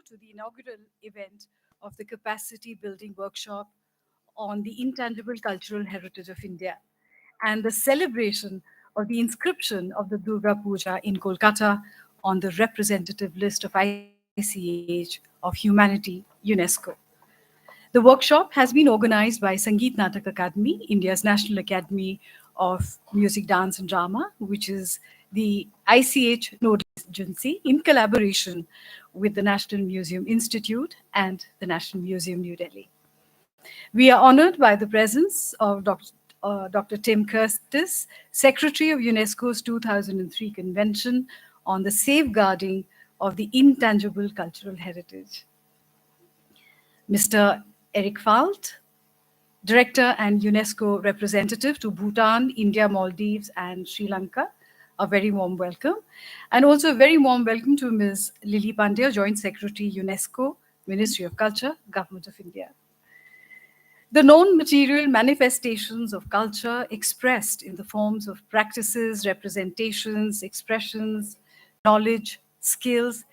To the inaugural event of the capacity building workshop on the intangible cultural heritage of India and the celebration of the inscription of the Durga Puja in Kolkata on the representative list of ICH of Humanity, UNESCO. The workshop has been organized by Sangeet Natak Akademi, India's National Academy of Music, Dance and Drama, which is the ICH nodal agency in collaboration with the National Museum Institute and the National Museum, New Delhi. We are honored by the presence of Dr. Tim Curtis, Secretary of UNESCO's 2003 Convention on the Safeguarding of the Intangible Cultural Heritage. Mr. Eric Falt, Director and UNESCO representative to Bhutan, India, Maldives, and Sri Lanka. A very warm welcome. And also a very warm welcome to Ms. Lily Pandya, Joint Secretary, UNESCO, Ministry of Culture, Government of India. The non material manifestations of culture expressed in the forms of practices, representations, expressions, knowledge, skills,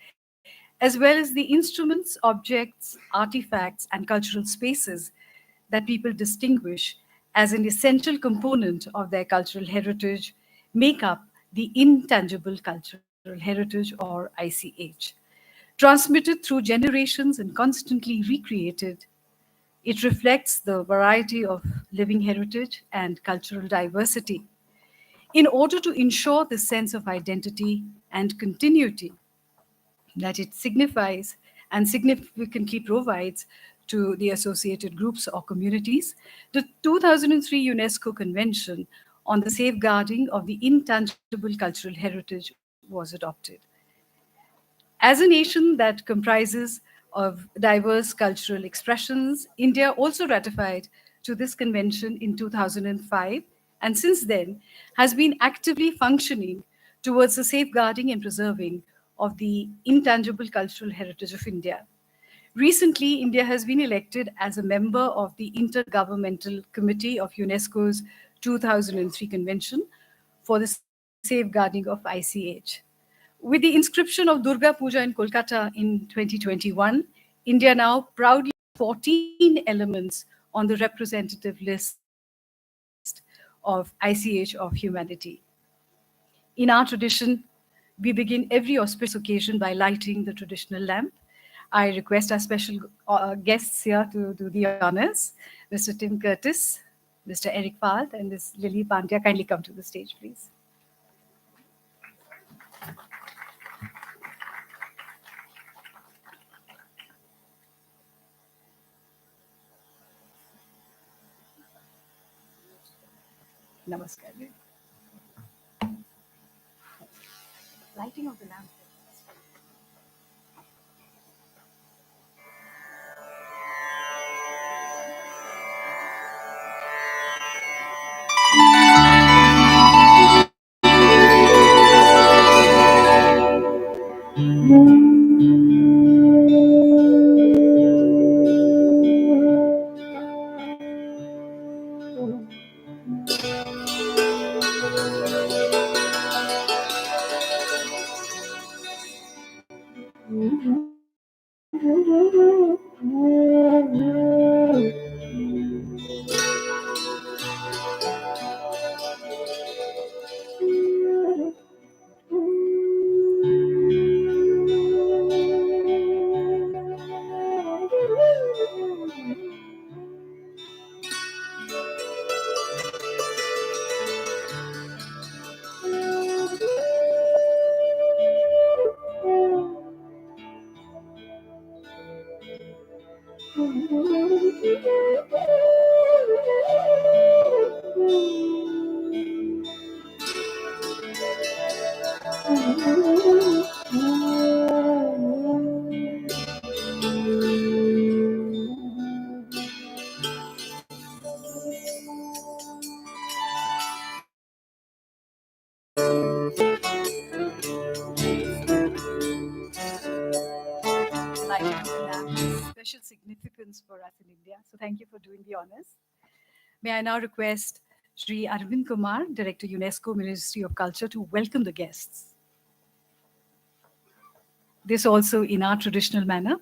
as well as the instruments, objects, artifacts, and cultural spaces that people distinguish as an essential component of their cultural heritage make up the intangible cultural heritage, or ICH. Transmitted through generations and constantly recreated, it reflects the variety of living heritage and cultural diversity. In order to ensure this sense of identity and continuity that it signifies and significantly provides to the associated groups or communities, the 2003 UNESCO Convention on the Safeguarding of the Intangible Cultural Heritage was adopted. As a nation that comprises of diverse cultural expressions, India also ratified to this convention in 2005 and since then has been actively functioning towards the safeguarding and preserving of the intangible cultural heritage of India. Recently, India has been elected as a member of the Intergovernmental Committee of UNESCO's 2003 Convention for the Safeguarding of ICH. With the inscription of Durga Puja in Kolkata in 2021, India now proudly 14 elements on the representative list of ICH of humanity. In our tradition, we begin every auspicious occasion by lighting the traditional lamp. I request our special guests here to do the honors. Mr. Tim Curtis, Mr. Eric Falt, and Ms. Lily Pandya, kindly come to the stage, please. Namaskar. Lighting of the lamp. Lighting of the lamp has special significance for us in India. So thank you for doing the honors. May I now request Sri Arvind Kumar, Director, UNESCO, Ministry of Culture, to welcome the guests. This also in our traditional manner.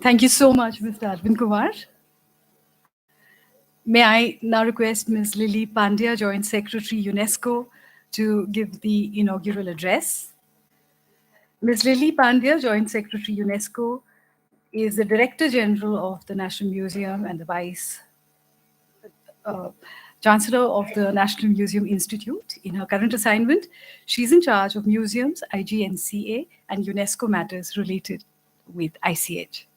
Thank you so much, Mr. Arvind Kumar. May I now request Ms. Lily Pandya, Joint Secretary, UNESCO, to give the inaugural address. Ms. Lily Pandya, Joint Secretary, UNESCO, is the Director General of the National Museum and the Vice uh, Chancellor of the National Museum Institute. In her current assignment, she's in charge of museums, IGNCA, and UNESCO matters related with ICH.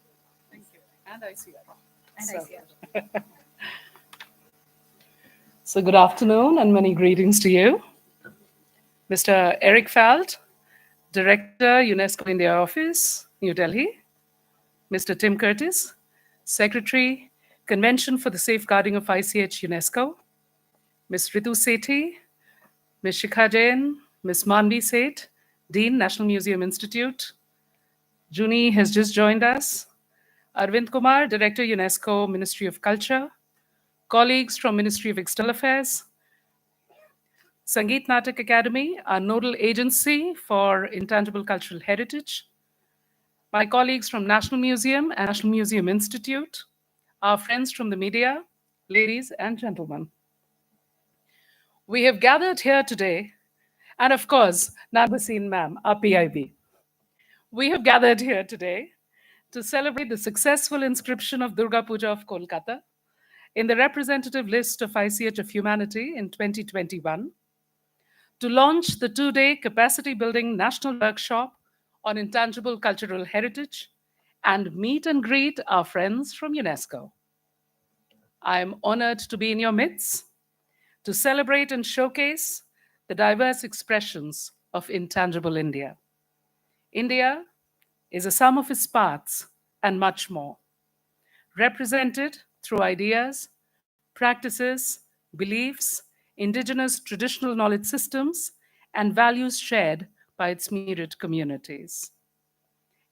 Thank you. And ICR. And So- ICR. So good afternoon and many greetings to you. Mr. Eric Falt, Director, UNESCO India Office, New Delhi. Mr. Tim Curtis, Secretary, Convention for the Safeguarding of ICH UNESCO. Ms. Ritu Sethi, Ms. Shikha Jain, Ms. Manvi Seth, Dean, National Museum Institute. Juni has just joined us. Arvind Kumar, Director, UNESCO, Ministry of Culture. Colleagues from Ministry of External Affairs. Sangeet Natak Academy, our nodal agency for intangible cultural heritage. My colleagues from National Museum and National Museum Institute. Our friends from the media, ladies and gentlemen. We have gathered here today, and of course, Nabasin ma'am, our PIB. We have gathered here today to celebrate the successful inscription of Durga Puja of Kolkata in the representative list of ICH of Humanity in 2021, to launch the two-day capacity building national workshop on intangible cultural heritage, and meet and greet our friends from UNESCO. I am honored to be in your midst to celebrate and showcase the diverse expressions of intangible India. India is a sum of its parts and much more, represented through ideas, practices, beliefs, indigenous traditional knowledge systems, and values shared by its myriad communities.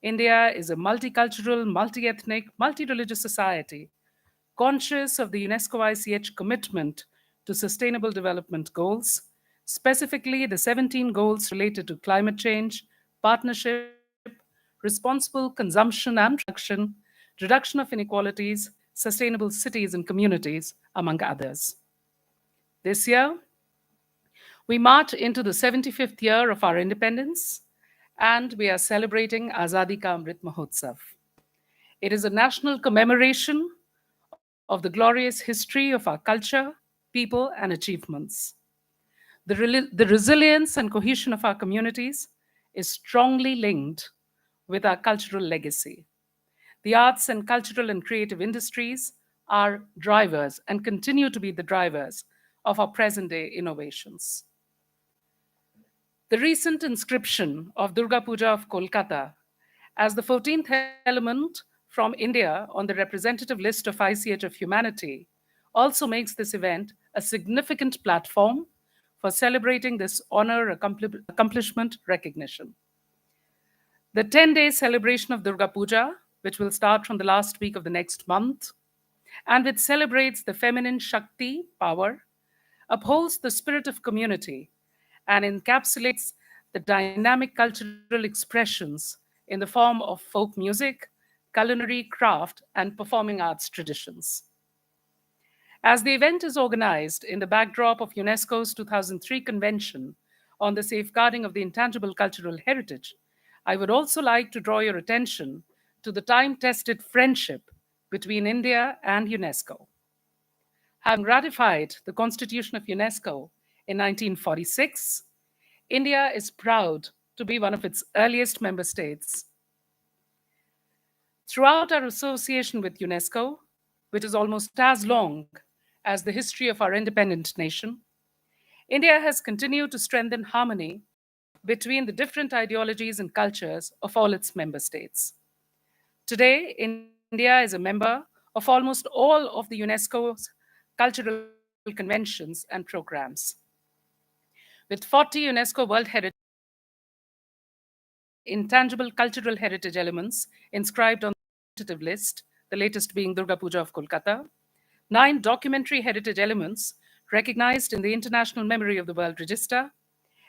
India is a multicultural, multi-ethnic, multi-religious society, conscious of the UNESCO ICH commitment to Sustainable Development Goals, specifically the 17 goals related to climate change, partnership, responsible consumption and production, reduction of inequalities, sustainable cities and communities, among others. This year, we march into the 75th year of our independence, and we are celebrating Azadi Ka Amrit Mahotsav. It is a national commemoration of the glorious history of our culture, people, and achievements. The resilience and cohesion of our communities is strongly linked with our cultural legacy. The arts and cultural and creative industries are drivers and continue to be the drivers of our present day innovations. The recent inscription of Durga Puja of Kolkata as the 14th element from India on the representative list of ICH of Humanity also makes this event a significant platform for celebrating this honor, accomplishment, recognition. The 10-day celebration of Durga Puja, which will start from the last week of the next month, and which celebrates the feminine Shakti power, upholds the spirit of community, and encapsulates the dynamic cultural expressions in the form of folk music, culinary, craft, and performing arts traditions. As the event is organized in the backdrop of UNESCO's 2003 Convention on the Safeguarding of the Intangible Cultural Heritage, I would also like to draw your attention to the time-tested friendship between India and UNESCO. Having ratified the Constitution of UNESCO in 1946, India is proud to be one of its earliest member states. Throughout our association with UNESCO, which is almost as long as the history of our independent nation, India has continued to strengthen harmony between the different ideologies and cultures of all its member states. Today, India is a member of almost all of the UNESCO's cultural conventions and programs. With 40 UNESCO World Heritage intangible cultural heritage elements inscribed on the tentative list, the latest being Durga Puja of Kolkata, 9 documentary heritage elements recognized in the International Memory of the World Register,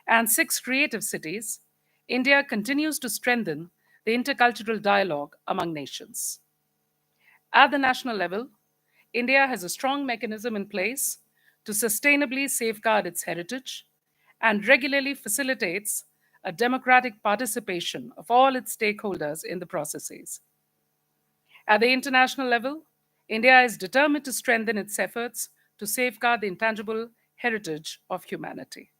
and 6 creative cities, India continues to strengthen the intercultural dialogue among nations. At the national level, India has a strong mechanism in place to sustainably safeguard its heritage and regularly facilitates a democratic participation of all its stakeholders in the processes. At the international level, India is determined to strengthen its efforts to safeguard the intangible heritage of humanity.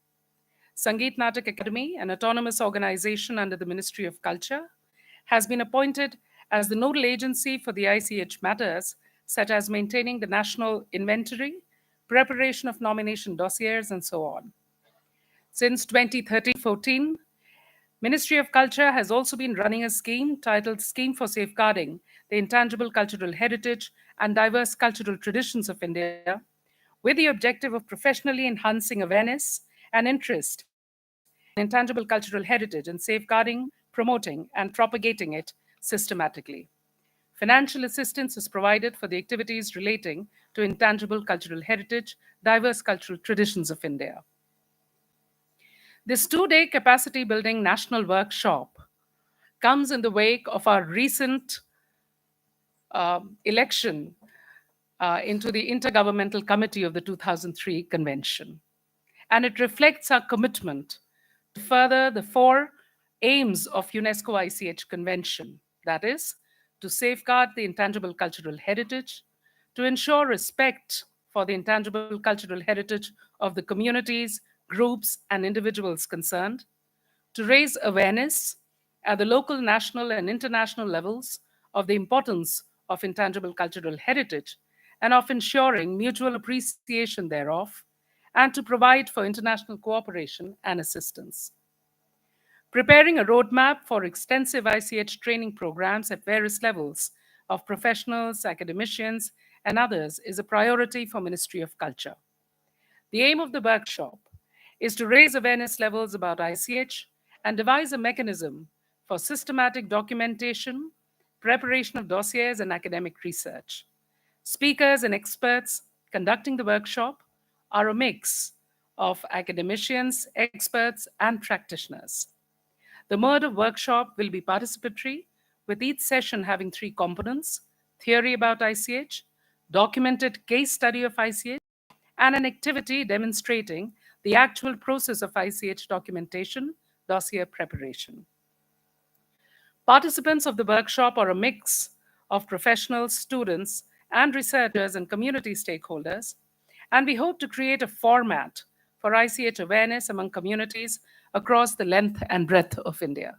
Sangeet Natak Academy, an autonomous organization under the Ministry of Culture, has been appointed as the nodal agency for the ICH matters, such as maintaining the national inventory, preparation of nomination dossiers, and so on. Since 2013-14, Ministry of Culture has also been running a scheme titled Scheme for Safeguarding the Intangible Cultural Heritage and Diverse Cultural Traditions of India, with the objective of professionally enhancing awareness and interest in intangible cultural heritage and safeguarding, promoting, and propagating it systematically. Financial assistance is provided for the activities relating to intangible cultural heritage, diverse cultural traditions of India. This 2-day capacity building national workshop comes in the wake of our recent election into the Intergovernmental Committee of the 2003 Convention. And it reflects our commitment to further the 4 aims of UNESCO ICH Convention, that is, to safeguard the intangible cultural heritage, to ensure respect for the intangible cultural heritage of the communities, groups, and individuals concerned, to raise awareness at the local, national, and international levels of the importance of intangible cultural heritage and of ensuring mutual appreciation thereof, and to provide for international cooperation and assistance. Preparing a roadmap for extensive ICH training programs at various levels of professionals, academicians, and others is a priority for Ministry of Culture. The aim of the workshop is to raise awareness levels about ICH and devise a mechanism for systematic documentation, preparation of dossiers, and academic research. Speakers and experts conducting the workshop are a mix of academicians, experts, and practitioners. The mode of workshop will be participatory, with each session having 3 components: theory about ICH, documented case study of ICH, and an activity demonstrating the actual process of ICH documentation, dossier preparation. Participants of the workshop are a mix of professionals, students, and researchers and community stakeholders, and we hope to create a format for ICH awareness among communities across the length and breadth of India.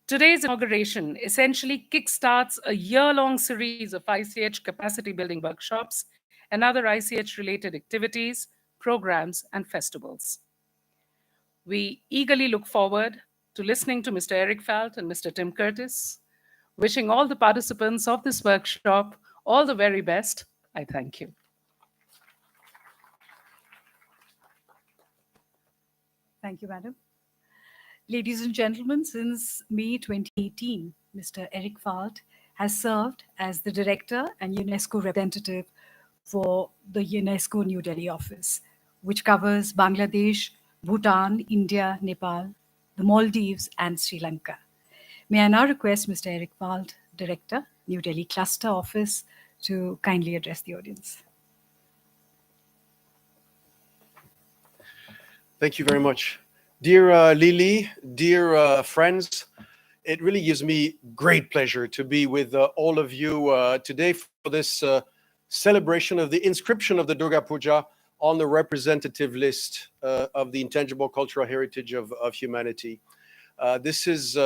Today's inauguration essentially kickstarts a year-long series of ICH capacity building workshops and other ICH-related activities, programs, and festivals. We eagerly look forward to listening to Mr. Eric Falt and Mr. Tim Curtis. Wishing all the participants of this workshop all the very best. I thank you. Thank you, Madam. Ladies and gentlemen, since May 2018, Mr. Eric Falt has served as the Director and UNESCO representative for the UNESCO New Delhi office, which covers Bangladesh, Bhutan, India, Nepal, the Maldives, and Sri Lanka. May I now request Mr. Eric Falt, Director, New Delhi Cluster Office, to kindly address the audience. Thank you very much. Dear Lily, dear friends, it really gives me great pleasure to be with all of you today for this celebration of the inscription of the Durga Puja on the representative list of the intangible cultural heritage of humanity. This is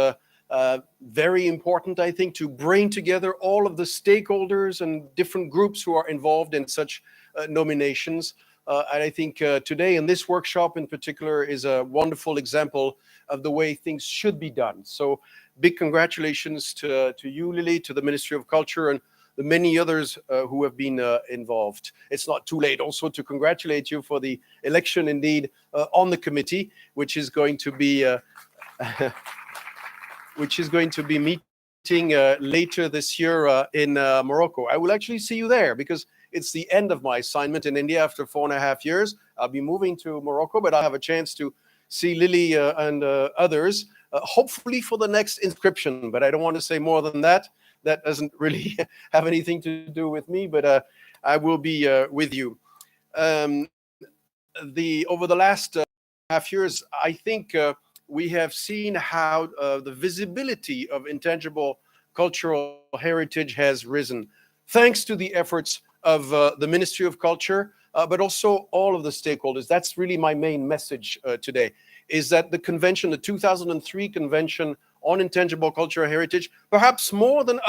very important, I think, to bring together all of the stakeholders and different groups who are involved in such nominations. And I think today in this workshop in particular is a wonderful example of the way things should be done. So big congratulations to you, Lily, to the Ministry of Culture, and the many others who have been involved. It's not too late also to congratulate you for the election indeed on the committee, which is going to be meeting later this year in Morocco. I will actually see you there because it's the end of my assignment in India after 4.5 years. I'll be moving to Morocco, but I'll have a chance to see Lily and others, hopefully for the next inscription. But I don't want to say more than that. That doesn't really have anything to do with me, but I will be with you. Over the last half years, I think we have seen how the visibility of intangible cultural heritage has risen, thanks to the efforts of the Ministry of Culture, but also all of the stakeholders. That's really my main message today, is that the convention, the 2003 Convention on Intangible Cultural Heritage, perhaps more than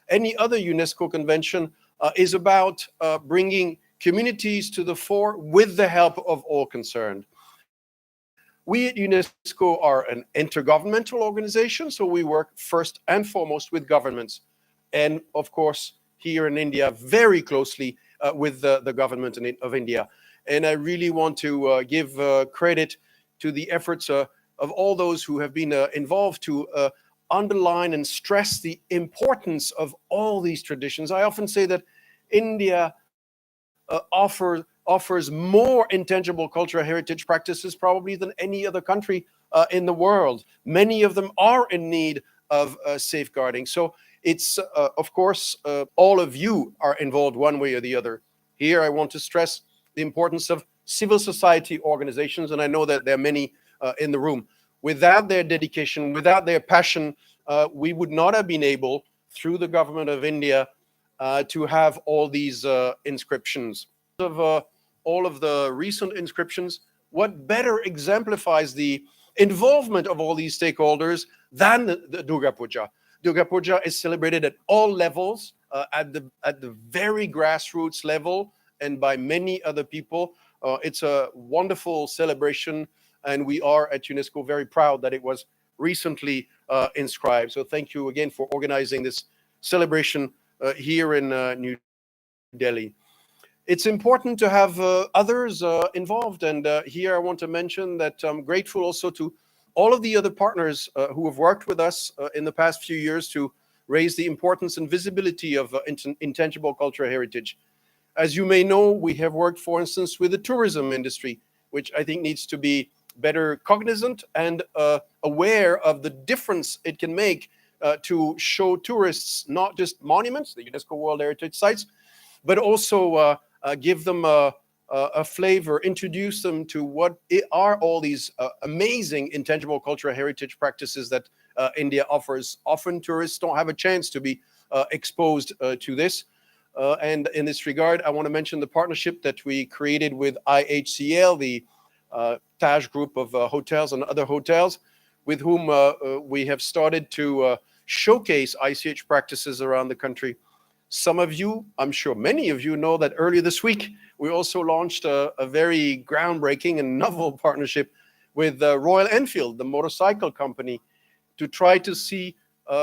any other UNESCO convention, is about bringing communities to the fore with the help of all concerned. We at UNESCO are an intergovernmental organization, so we work first and foremost with governments. And of course, here in India, very closely with the government of India. And I really want to give credit to the efforts of all those who have been involved to underline and stress the importance of all these traditions. I often say that India offers more intangible cultural heritage practices probably than any other country in the world. Many of them are in need of safeguarding. So it's, of course, all of you are involved one way or the other. Here I want to stress the importance of civil society organizations, and I know that there are many in the room. Without their dedication, without their passion, we would not have been able, through the government of India, to have all these inscriptions. Of all of the recent inscriptions, what better exemplifies the involvement of all these stakeholders than the Durga Puja? Durga Puja is celebrated at all levels, at the very grassroots level, and by many other people. It's a wonderful celebration, and we are at UNESCO very proud that it was recently inscribed. So thank you again for organizing this celebration here in New Delhi. It's important to have others involved, and here I want to mention that I'm grateful also to all of the other partners who have worked with us in the past few years to raise the importance and visibility of intangible cultural heritage. As you may know, we have worked, for instance, with the tourism industry, which I think needs to be better cognizant and aware of the difference it can make to show tourists not just monuments, the UNESCO World Heritage Sites, but also give them a flavor, introduce them to what are all these amazing intangible cultural heritage practices that India offers. Often tourists don't have a chance to be exposed to this. And in this regard, I want to mention the partnership that we created with IHCL, the Taj group of hotels and other hotels, with whom we have started to showcase ICH practices around the country. Some of you, I'm sure many of you, know that earlier this week, we also launched a very groundbreaking and novel partnership with Royal Enfield, the motorcycle company, to try to see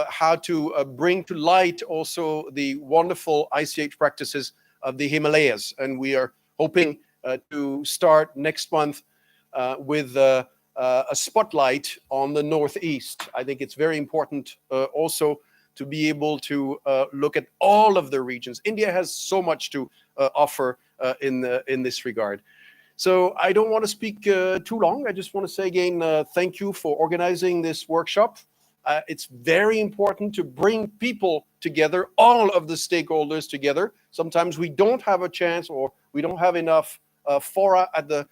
how to bring to light also the wonderful ICH practices of the Himalayas. And we are hoping to start next month with a spotlight on the Northeast. I think it's very important also to be able to look at all of the regions. India has so much to offer in this regard. So I don't want to speak too long. I just want to say again, thank you for organizing this workshop. It's very important to bring people together, all of the stakeholders together. Sometimes we don't have a chance, or we don't have enough fora at the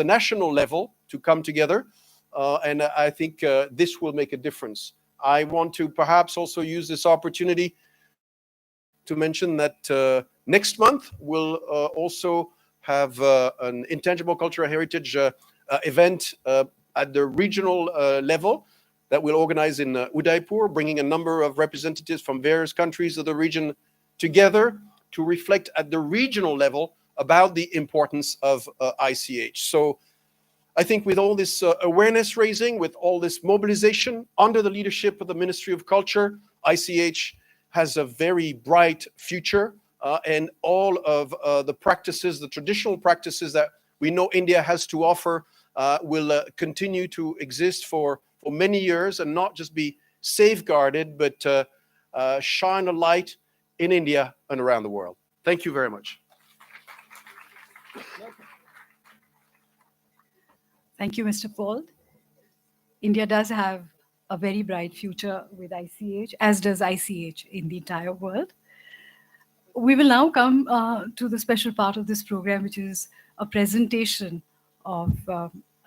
national level to come together. And I think this will make a difference. I want to perhaps also use this opportunity to mention that next month we'll also have an intangible cultural heritage event at the regional level that we'll organize in Udaipur, bringing a number of representatives from various countries of the region together to reflect at the regional level about the importance of ICH. So I think with all this awareness raising, with all this mobilization under the leadership of the Ministry of Culture, ICH has a very bright future, and all of the practices, the traditional practices that we know India has to offer, will continue to exist for many years and not just be safeguarded, but shine a light in India and around the world. Thank you very much. Thank you, Mr. Paul. India does have a very bright future with ICH, as does ICH in the entire world. We will now come to the special part of this program, which is a presentation of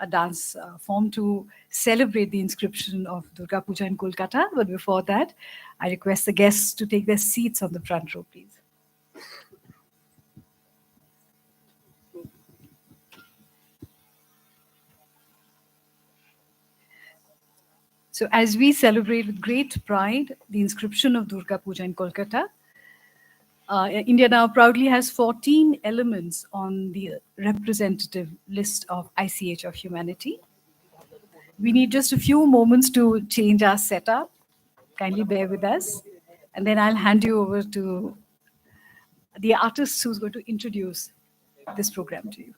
a dance form to celebrate the inscription of Durga Puja in Kolkata. But before that, I request the guests to take their seats on the front row, please. So as we celebrate with great pride the inscription of Durga Puja in Kolkata, India now proudly has 14 elements on the representative list of ICH of Humanity. We need just a few moments to change our setup. Kindly bear with us. And then I'll hand you over to the artist who's going to introduce this program to you.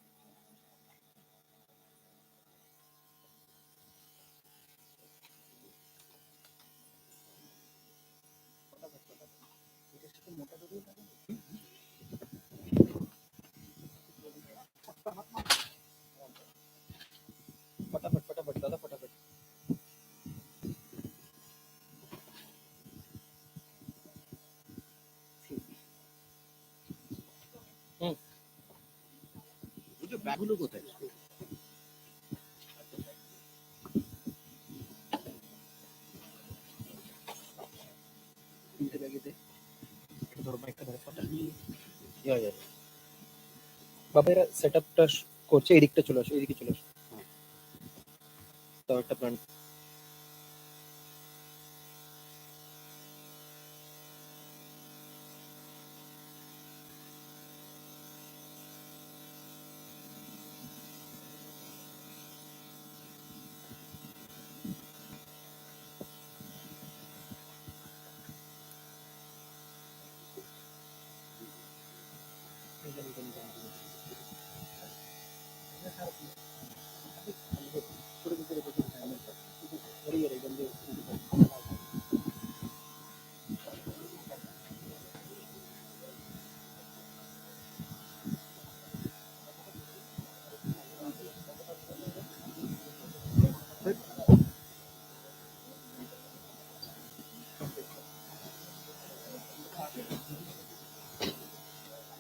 বাবা সেটআপটা করছে, এদিকটা চলে আসো, এদিকে চলে আসো। তো একটা প্ল্যান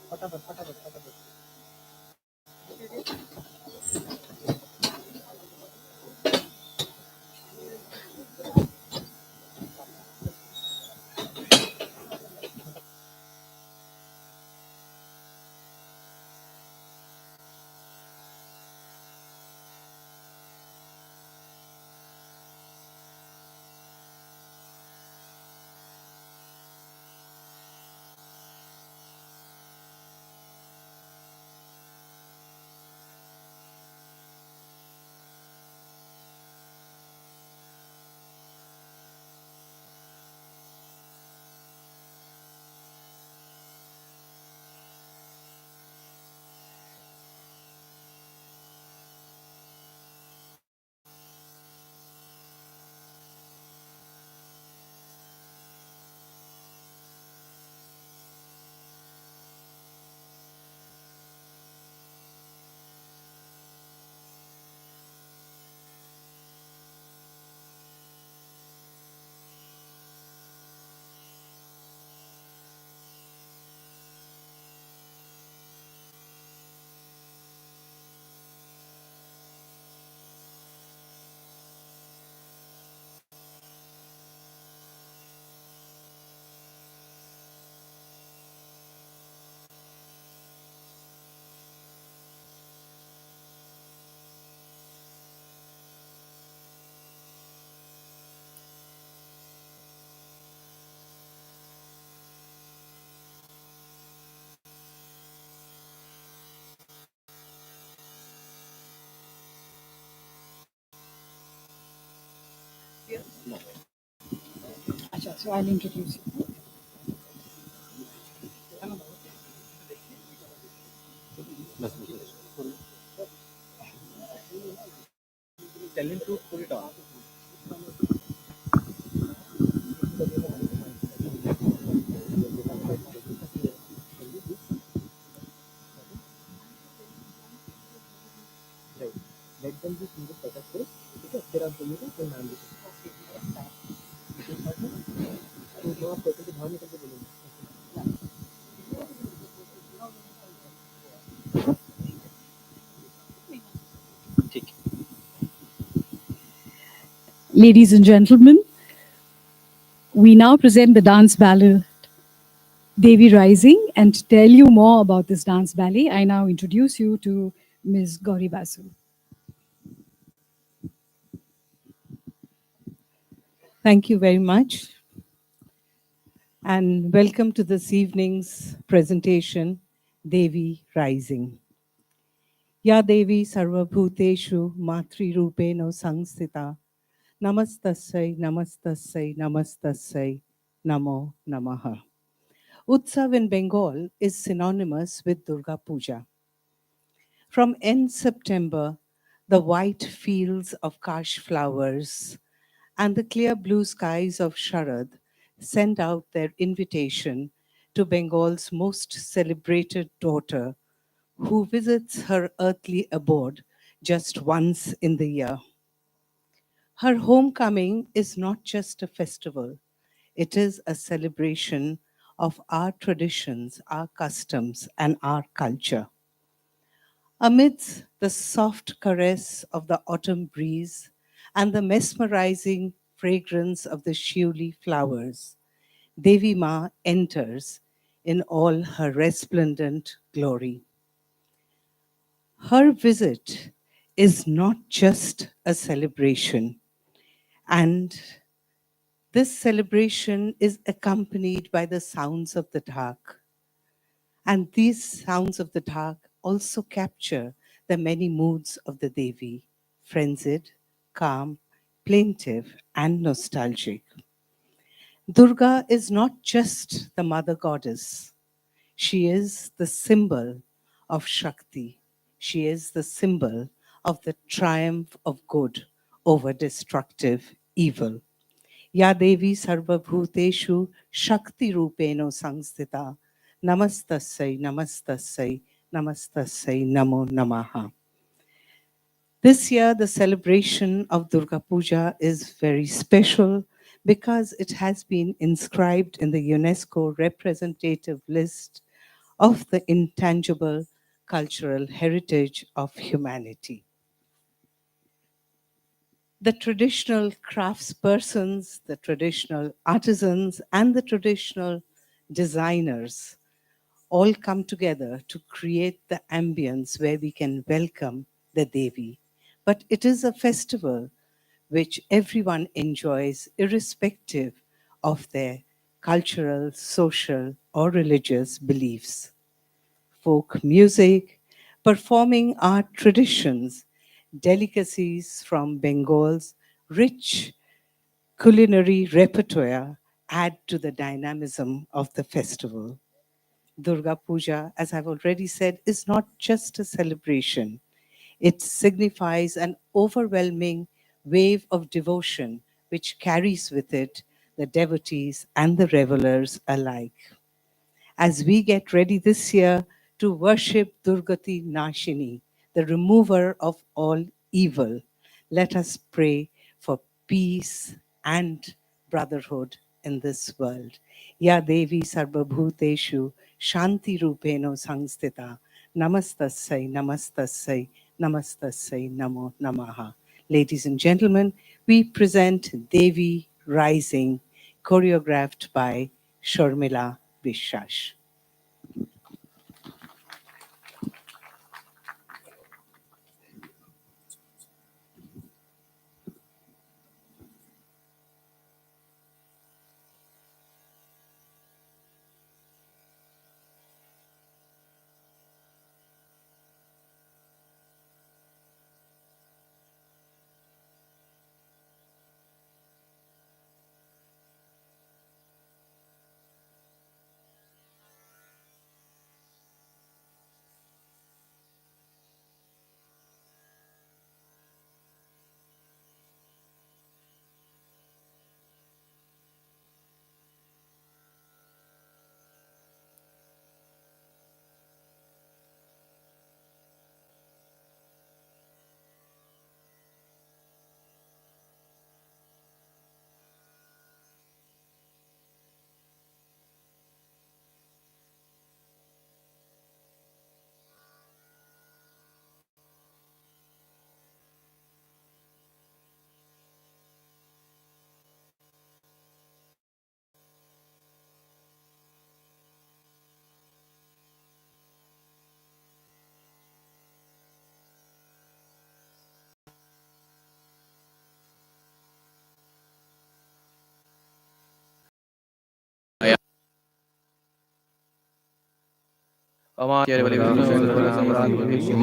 ফটাফট। So I'll introduce you. Tell him to put it on. Right. Let them be in the setup phase. Okay, फिर आप बोलिएगा फिर नाम लिखो। तो जो आप कहते थे बाहर निकल के बोलेंगे। ठीक है। Ladies and gentlemen, we now present the dance ballet Devi Rising, and to tell you more about this dance ballet, I now introduce you to Ms. Gauri Basu. Thank you very much. And welcome to this evening's presentation, Devi Rising. Ya Devi Sarvabhuteshu Matri Rupeno Sangsthita. Namastasai, Namastasai, Namastasai, Namo Namaha. Utsav in Bengal is synonymous with Durga Puja. From end September, the white fields of Kash flowers and the clear blue skies of Sharad send out their invitation to Bengal's most celebrated daughter, who visits her earthly abode just once in the year. Her homecoming is not just a festival, it is a celebration of our traditions, our customs, and our culture. Amidst the soft caress of the autumn breeze and the mesmerizing fragrance of the shiuli flowers, Devi Ma enters in all her resplendent glory. Her visit is not just a celebration, and this celebration is accompanied by the sounds of the dark. And these sounds of the dark also capture the many moods of the Devi, frenzied, calm, plaintive, and nostalgic. Durga is not just the mother goddess. She is the symbol of Shakti. She is the symbol of the triumph of good over destructive evil. Ya Devi Sarvabhuteshu Shakti Rupeno Sangsthita. Namastasai, Namastasai, Namastasai, Namo Namaha. This year, the celebration of Durga Puja is very special because it has been inscribed in the UNESCO representative list of the intangible cultural heritage of humanity. The traditional craftspersons, the traditional artisans, and the traditional designers all come together to create the ambience where we can welcome the Devi. But it is a festival which everyone enjoys irrespective of their cultural, social, or religious beliefs. Folk music, performing our traditions, delicacies from Bengal's rich culinary repertoire add to the dynamism of the festival. Durga Puja, as I've already said, is not just a celebration. It signifies an overwhelming wave of devotion which carries with it the devotees and the revelers alike. As we get ready this year to worship Durgati Nashini, the remover of all evil, let us pray for peace and brotherhood in this world. Ya Devi Sarvabhuteshu Shanti Rupeno Sangsthita. Namastasai, Namastasai, Namastasai, Namo Namaha. Ladies and gentlemen, we present Devi Rising, choreographed by Sharmila Vishwash.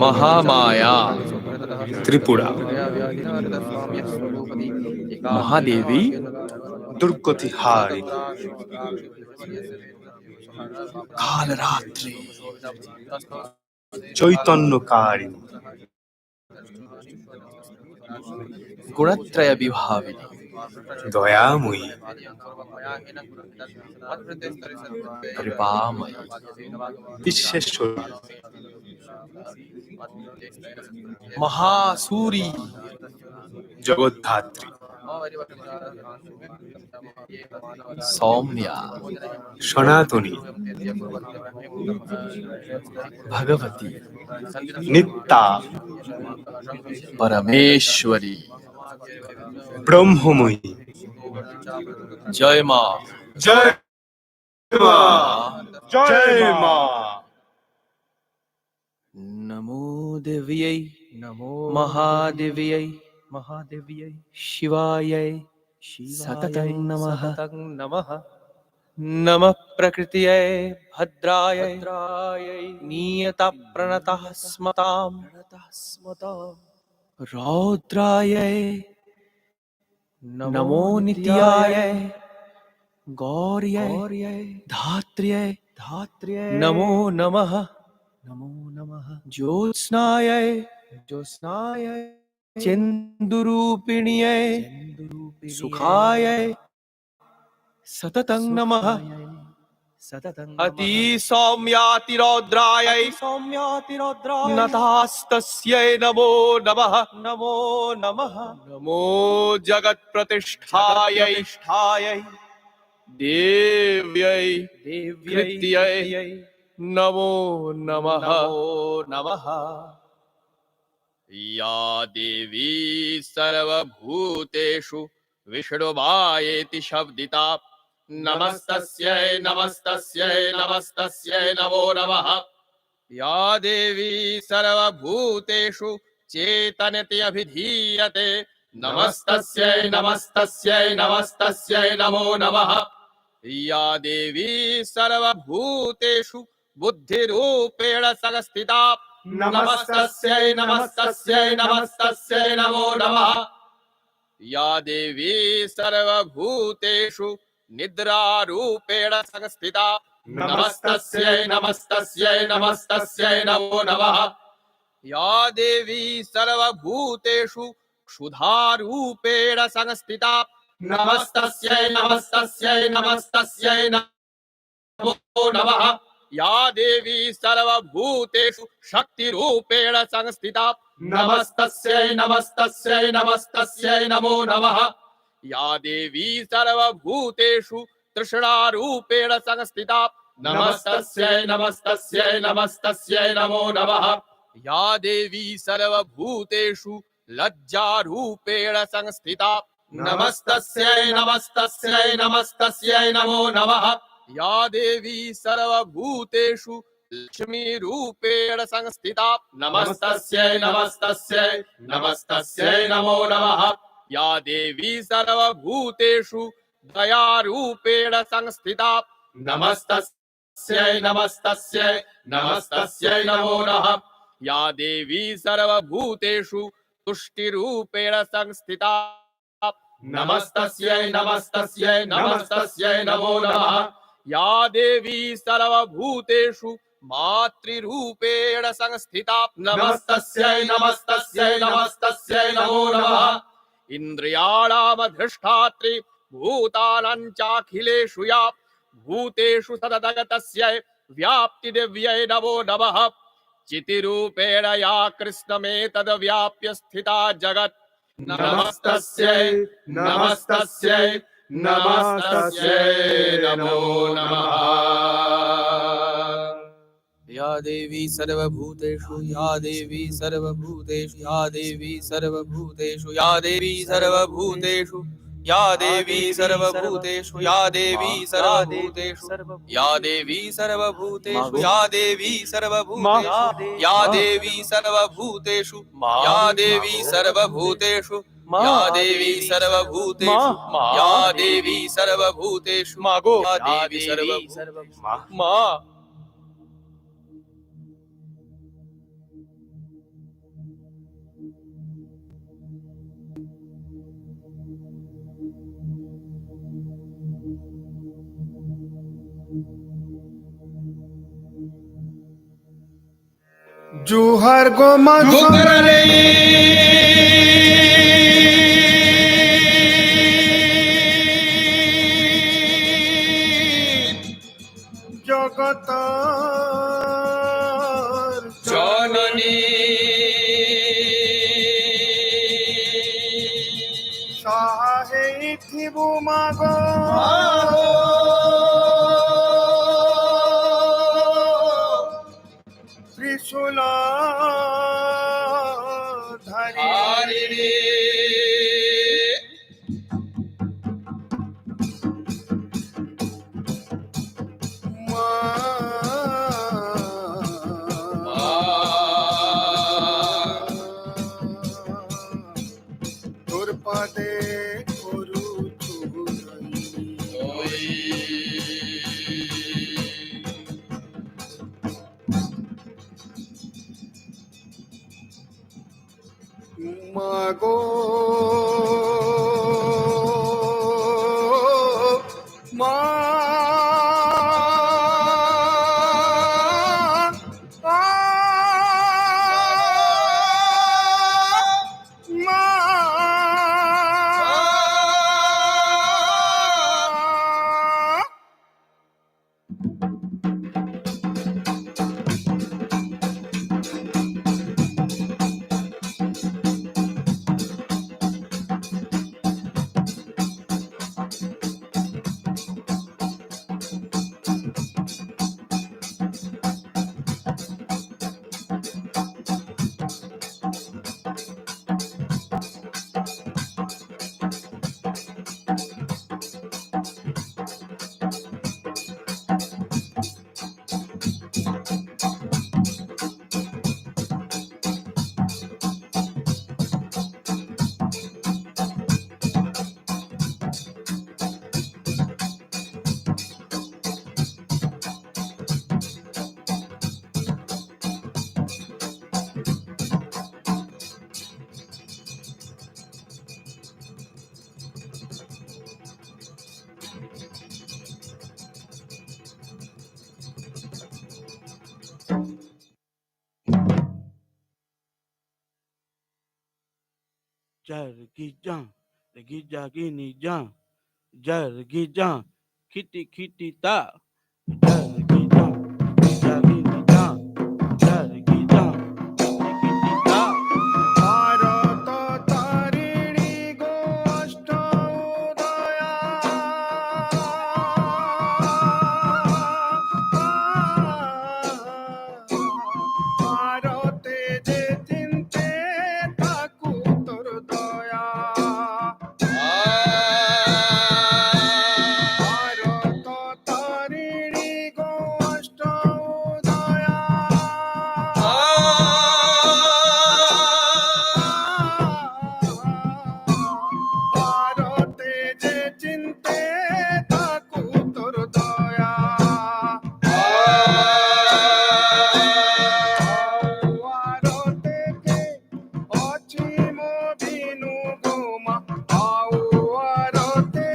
Mahamaya Tripura Mahadevi दुर्गतिहारिणी Kalratri चैतन्यकारिणी गुणत्रय विभाविनी दयामयी कृपामयी विश्वेश्वरी महासूरी जगद्धात्री सौम्या सनातनी भगवती नित्या परमेश्वरी ब्रह्ममयी जय मां जय मां जय मां। नमो देव्यै नमो महादेव्यै महादेव्यै शिवायै सततं नमः नमः नमः प्रकृत्यै भद्रायै नियता प्रणतः स्मतां रौद्रायै नमो नित्यायै गौर्यै धात्र्यै नमो नमः ज्योत्स्नायै चेन्दुरूपिण्यै सुखायै सततं नमः अति सौम्यातिरौद्रायै नतास्तस्यै नमो नमः नमो जगत्प्रतिष्ठायै देव्यै कृत्यै नमो नमः या देवी सर्वभूतेषु विष्णुमायेति शब्दिता नमस्तस्यै नमस्तस्यै नमस्तस्यै नमो नमः या देवी सर्वभूतेषु चेतनति अभिधीयते नमस्तस्यै नमस्तस्यै नमस्तस्यै नमो नमः या देवी सर्वभूतेषु बुद्धिरूपेण संस्थिता नमस्तस्यै नमस्तस्यै नमस्तस्यै नमो नमः या देवी सर्वभूतेषु निद्रारूपेण संस्थिता नमस्तस्यै नमस्तस्यै नमस्तस्यै नमो नमः या देवी सर्वभूतेषु क्षुधारूपेण संस्थिता नमस्तस्यै नमस्तस्यै नमस्तस्यै नमो नमः या देवी सर्वभूतेषु शक्तिरूपेण संस्थिता नमस्तस्यै नमस्तस्यै नमस्तस्यै नमो नमः या देवी सर्वभूतेषु तृष्णारूपेण संस्थिता नमस्तस्यै नमस्तस्यै नमस्तस्यै नमो नमः या देवी सर्वभूतेषु लज्जारूपेण संस्थिता नमस्तस्यै नमस्तस्यै नमस्तस्यै नमो नमः या देवी सर्वभूतेषु लक्ष्मीरूपेण संस्थिता नमस्तस्यै नमस्तस्यै नमस्तस्यै नमो नमः या देवी सर्वभूतेषु दयारूपेण संस्थिता नमस्तस्यै नमस्तस्यै नमस्तस्यै नमो नमः या देवी सर्वभूतेषु तुष्टिरूपेण संस्थिता नमस्तस्यै नमस्तस्यै नमस्तस्यै नमो नमः या देवी सर्वभूतेषु मातृरूपेण संस्थिता नमस्तस्यै नमस्तस्यै नमस्तस्यै नमो नमः इन्द्रियाणामधिष्ठात्री भूतानां चाखिलेषु या भूतेषु सततगतस्यै व्याप्तिदिव्यै नमो नमः चितिरूपेण या कृष्णमेतद्व्याप्य स्थिता जगत् नमस्तस्यै नमस्तस्यै नमस्तस्यै नमो नमः या देवी सर्वभूतेषु या देवी सर्वभूतेषु या देवी सर्वभूतेषु या देवी सर्वभूतेषु या देवी सर्वभूतेषु या देवी सर्वभूतेषु या देवी सर्वभूतेषु या देवी सर्वभूतेषु या देवी सर्वभूतेषु या देवी सर्वभूतेषु या देवी सर्वभूतेषु या देवी सर्वभूतेषु या देवी सर्वभूतेषु জুহার গো মা জোহরে জগত জননী সাহে থিবু মাগো ত্রিশূল ধারি হারিণী মা তোর পাদে করুছু ধরি। মাগো মা মা Jargijan, Regijaginijan, Jargijan, Kitty Kitty Ta, Jargijan, Regijaginijan, Jargijan, Kitty Kitty Ta. Bharat Tarini গোষ্ঠ উদয়া ভারতে যে চিনতে তাকু তোর দয়া ভারত তারিণী গোষ্ঠ উদয়া ভারতে যে চিনতে তাকু তোর দয়া ভারতে অচিম বিনু গোমা ভারতে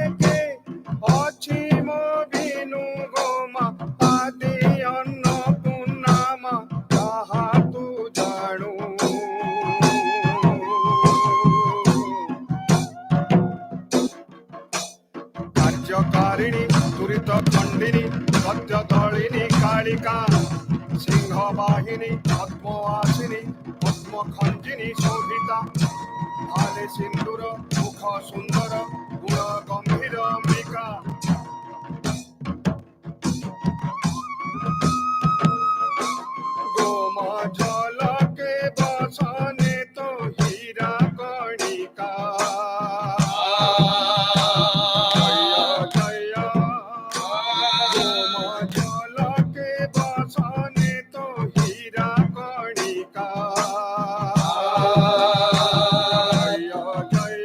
অচিম বিনু গোমা আদি অন্নপূর্ণামা তাহা তু জাণু কার্যকারিণী দুরিত খণ্ডিনী পদ্মদলিনী কালিকা সিংহ বাহিনী পদ্মবাসিনী পদ্মখঞ্জিনী শোভিতা ভালে সিন্দুর মুখ সুন্দর গুণ গম্ভীর অম্বিকা গোমা জলকে বসনে তো হীরা কণিকা জয় গোমা জলকে বসনে তো হীরা কণিকা জয়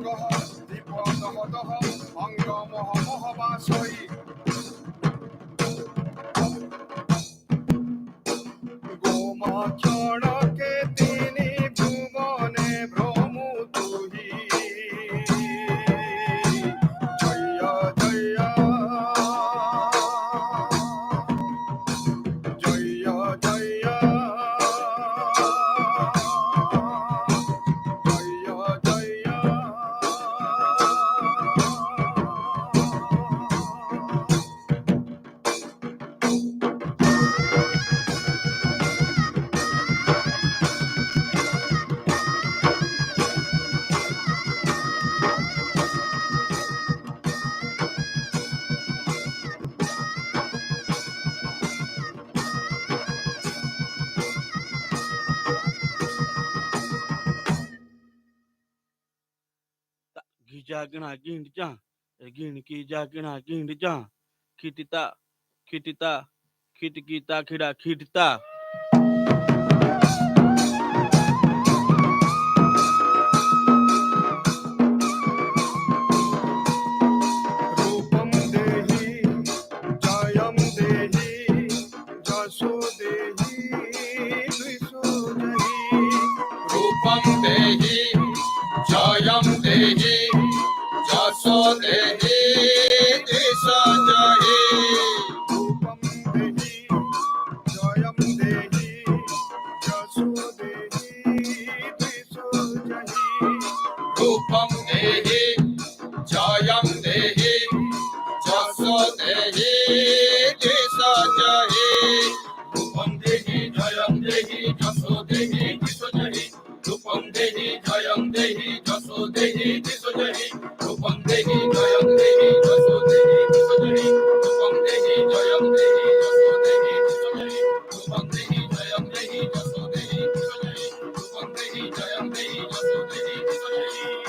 গহ দীপ দহ দহ অঙ্গ মহ মহবাসই গোমা চড়কে তিনি ভুবনে ভ্রমু তুহি জয় জয় জয় জয় জয় Gijagina ginja, gin kijagina ginja, kitita, kitita, kitikita kira kitita. रूपम देहि जयम देहि जसो देहि द्विषो देहि रूपम देहि जयम देहि जसो देहि द्विषो देहि रूपम देहि जयम देहि जसो देहि द्विषो देहि रूपम देहि जयम देहि जसो देहि द्विषो देहि रूपम देहि जयम देहि जसो देहि द्विषो देहि रूपम देहि जयम देहि जसो देहि द्विषो देहि रूपम देहि जयम देहि जसो देहि द्विषो देहि रूपम देहि जयम देहि जसो देहि द्विषो देहि रूपम देहि जयम देहि जसो देहि द्विषो देहि रूपम देहि जयम देहि जसो देहि द्विषो देहि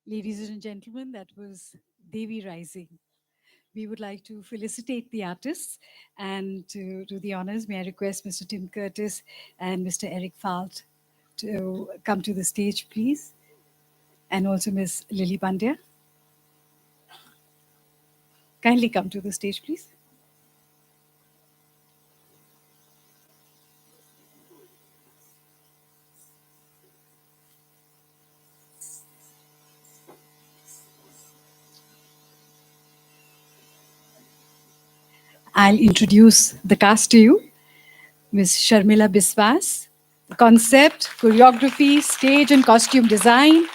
Ladies and gentlemen, that was Devi Rising. We would like to felicitate the artists and to do the honors. May I request Mr. Tim Curtis and Mr. Eric Falt to come to the stage, please, and also Ms. Lily Pandya. Kindly come to the stage, please. I'll introduce the cast to you. Ms. Sharmila Biswas, the concept, choreography, stage and costume design,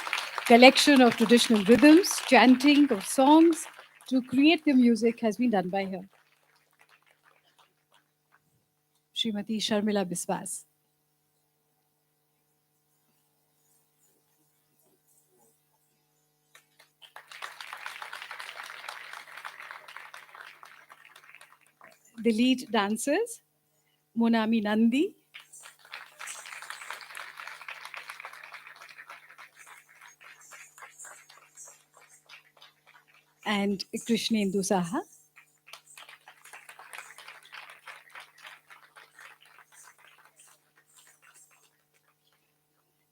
collection of traditional rhythms, chanting of songs to create the music has been done by her. Srimati Sharmila Biswas. The lead dancers, Monami Nandi, and Krishnendu Saha.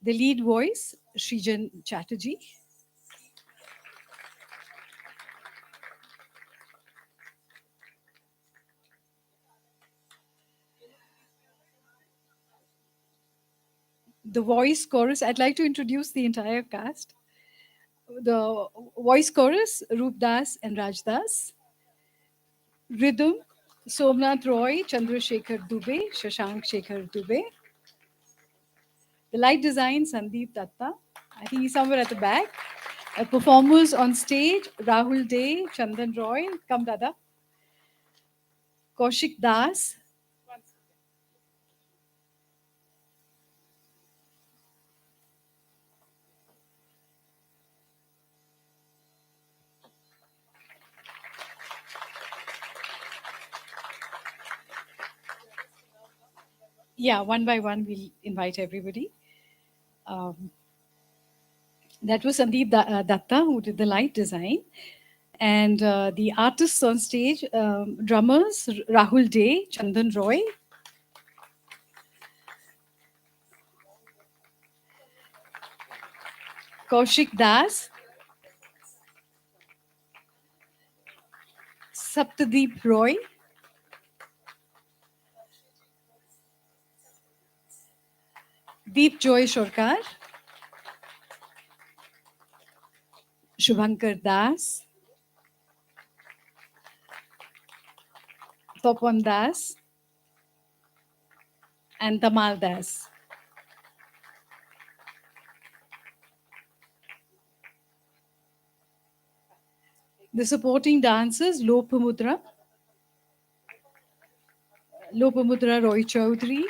The lead voice, Srijan Chatterjee. The voice chorus, I'd like to introduce the entire cast. The voice chorus, Roop Das and Raj Das. Rhythm, Somnath Roy, Chandrasekhar Dubey, Shashank Shekhar Dubey. The light design, Sandeep Datta. I think he's somewhere at the back. Performers on stage, Rahul Dey, Chandan Roy, come Dada. Kaushik Das. Yeah, one by one, we'll invite everybody. That was Sandeep Datta who did the light design. And the artists on stage, drummers, Rahul Dey, Chandan Roy. Kaushik Das. Saptadeep Roy. Deep Joy Shorkar. Shubhankar Das. Topan Das. And Tamal Das. The supporting dancers, Lopamudra Roy Chaudhary,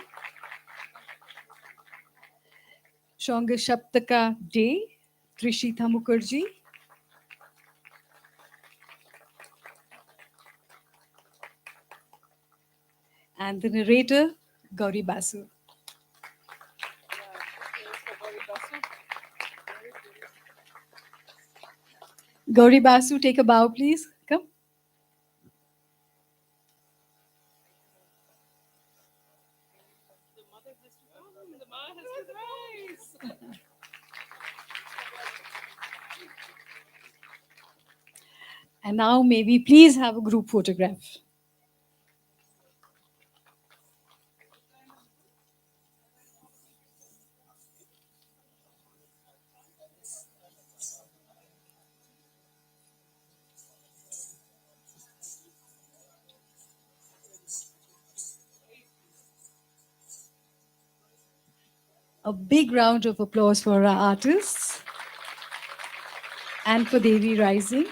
Shanga Shaptaka Day, Trishita Mukherjee, and the narrator, Gauri Basu. Gauri Basu, take a bow, please. Come. And now may we please have a group photograph. A big round of applause for our artists and for Devi Rising.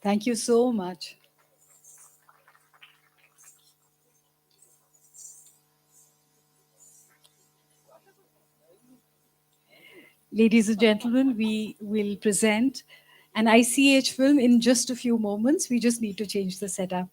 Thank you so much. Ladies and gentlemen, we will present an ICH film in just a few moments. We just need to change the setup.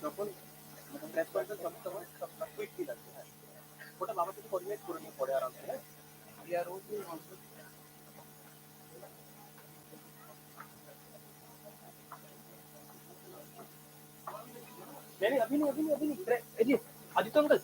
যখন press conference হবে তখন quickly লাগবে, হ্যাঁ ওটা বাবার সাথে coordinate করে নিয়ে পরে আরামসে, হ্যাঁ we are also नहीं नहीं अभी नहीं जी Aditya uncle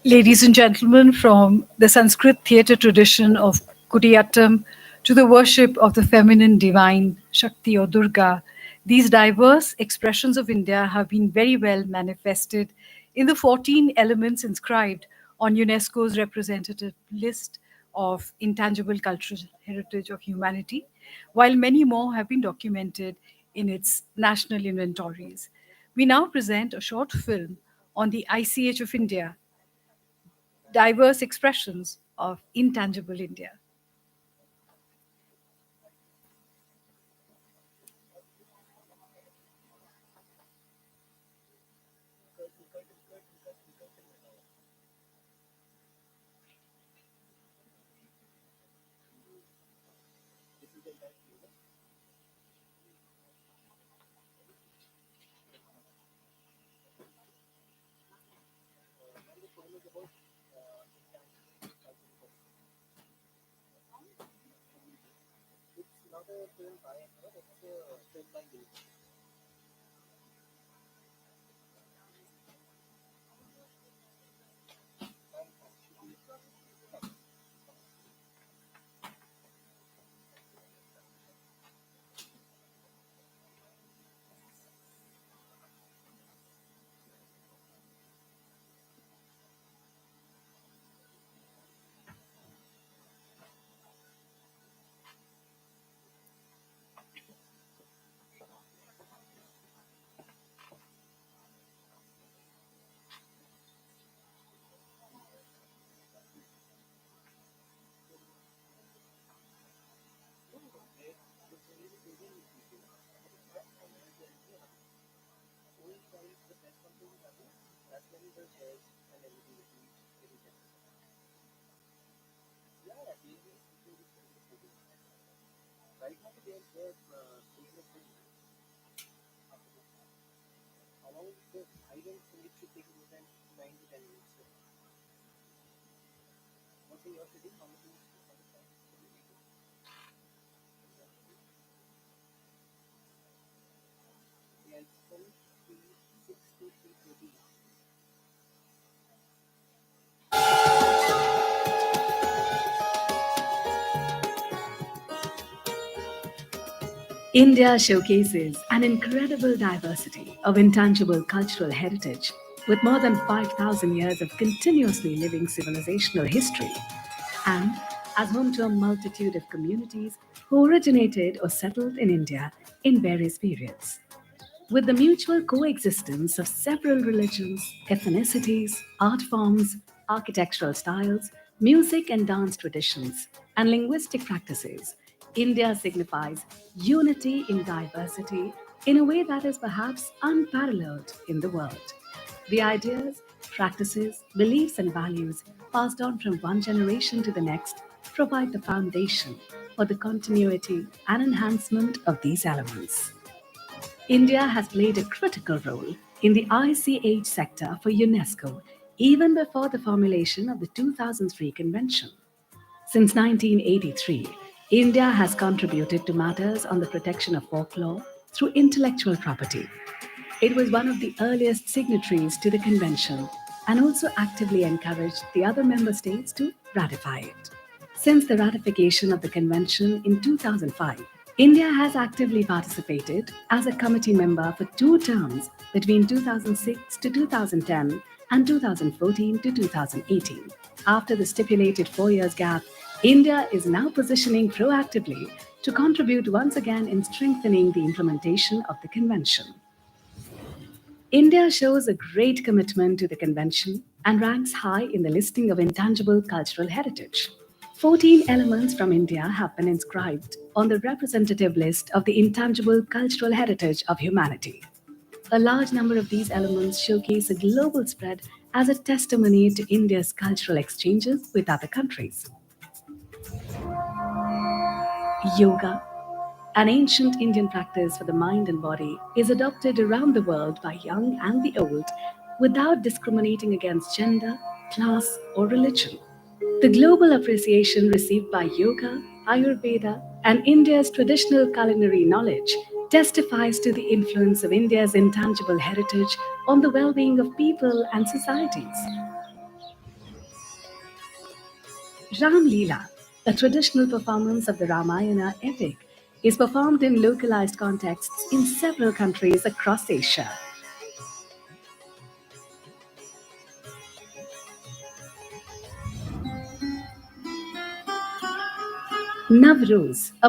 Ladies and gentlemen, from the Sanskrit theatre tradition of Kudiyattam to the worship of the feminine divine Shakti or Durga, these diverse expressions of India have been very well manifested in the 14 elements inscribed on UNESCO's representative list of intangible cultural heritage of humanity, while many more have been documented in its national inventories. We now present a short film on the ICH of India, diverse expressions of intangible India. It's not a film by actor, it's a film by you. That's when the chairs and everything will be very better. Yeah, yeah, they will include it in the photo. Right now, they're doing the thing. How long is this? I don't think it should take more than 9 to 10 minutes. So, what's in your city? How many minutes? How much time? Yeah, it's from 3:06 to 3:30. India showcases an incredible diversity of intangible cultural heritage with more than 5,000 years of continuously living civilizational history, and as home to a multitude of communities who originated or settled in India in various periods. With the mutual coexistence of several religions, ethnicities, art forms, architectural styles, music and dance traditions, and linguistic practices, India signifies unity in diversity in a way that is perhaps unparalleled in the world. The ideas, practices, beliefs, and values passed on from one generation to the next provide the foundation for the continuity and enhancement of these elements. India has played a critical role in the ICH sector for UNESCO even before the formulation of the 2003 convention. Since 1983, India has contributed to matters on the protection of folklore through intellectual property. It was one of the earliest signatories to the convention and also actively encouraged the other member states to ratify it. Since the ratification of the convention in 2005, India has actively participated as a committee member for 2 terms between 2006 to 2010 and 2014 to 2018. After the stipulated 4 years gap, India is now positioning proactively to contribute once again in strengthening the implementation of the convention. India shows a great commitment to the convention and ranks high in the listing of intangible cultural heritage. 14 elements from India have been inscribed on the representative list of the intangible cultural heritage of humanity. A large number of these elements showcase a global spread as a testimony to India's cultural exchanges with other countries. Yoga, an ancient Indian practice for the mind and body, is adopted around the world by young and the old without discriminating against gender, class, or religion. The global appreciation received by yoga, Ayurveda, and India's traditional culinary knowledge testifies to the influence of India's intangible heritage on the well being of people and societies. Ram Leela, a traditional performance of the Ramayana epic, is performed in localized contexts in several countries across Asia. Navroz, a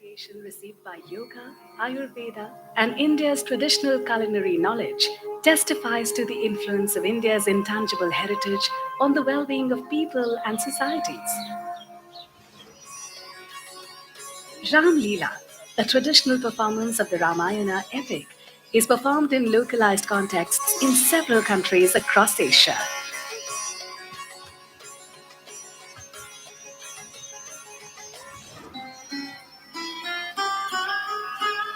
appreciation received by yoga, Ayurveda, and India's traditional culinary knowledge testifies to the influence of India's intangible heritage on the well being of people and societies. Ram Leela, a traditional performance of the Ramayana epic, is performed in localized contexts in several countries across Asia.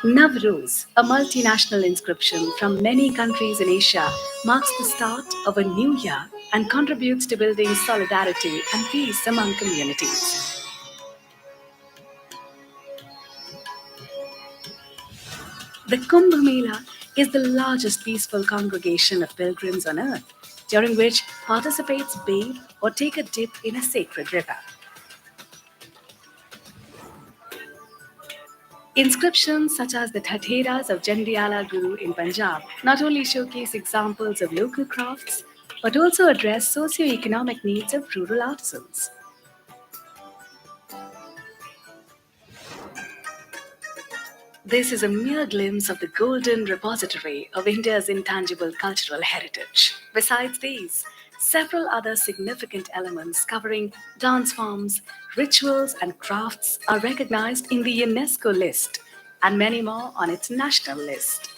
Navroz, a multinational inscription from many countries in Asia, marks the start of a new year and contributes to building solidarity and peace among communities. The Kumbh Mela is the largest peaceful congregation of pilgrims on earth, during which participants bathe or take a dip in a sacred river. Inscriptions such as the Thatheras of Jandiala Guru in Punjab not only showcase examples of local crafts, but also address socio-economic needs of rural artisans. This is a mere glimpse of the golden repository of India's intangible cultural heritage. Besides these, several other significant elements covering dance forms, rituals, and crafts are recognized in the UNESCO list, and many more on its national list.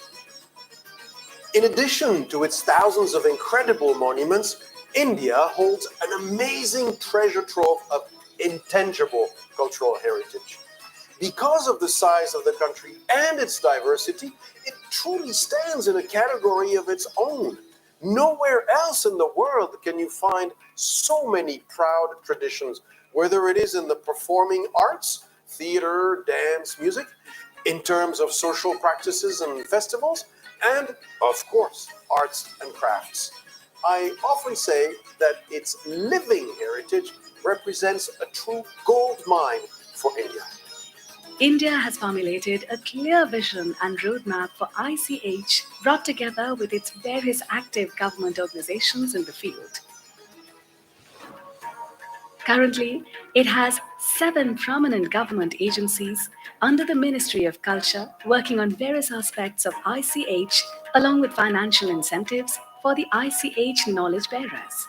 In addition to its thousands of incredible monuments, India holds an amazing treasure trove of intangible cultural heritage. Because of the size of the country and its diversity, it truly stands in a category of its own. Nowhere else in the world can you find so many proud traditions, whether it is in the performing arts, theater, dance, music, in terms of social practices and festivals, and, of course, arts and crafts. I often say that its living heritage represents a true gold mine for India. India has formulated a clear vision and roadmap for ICH, brought together with its various active government organizations in the field. Currently, it has 7 prominent government agencies under the Ministry of Culture working on various aspects of ICH, along with financial incentives for the ICH knowledge bearers.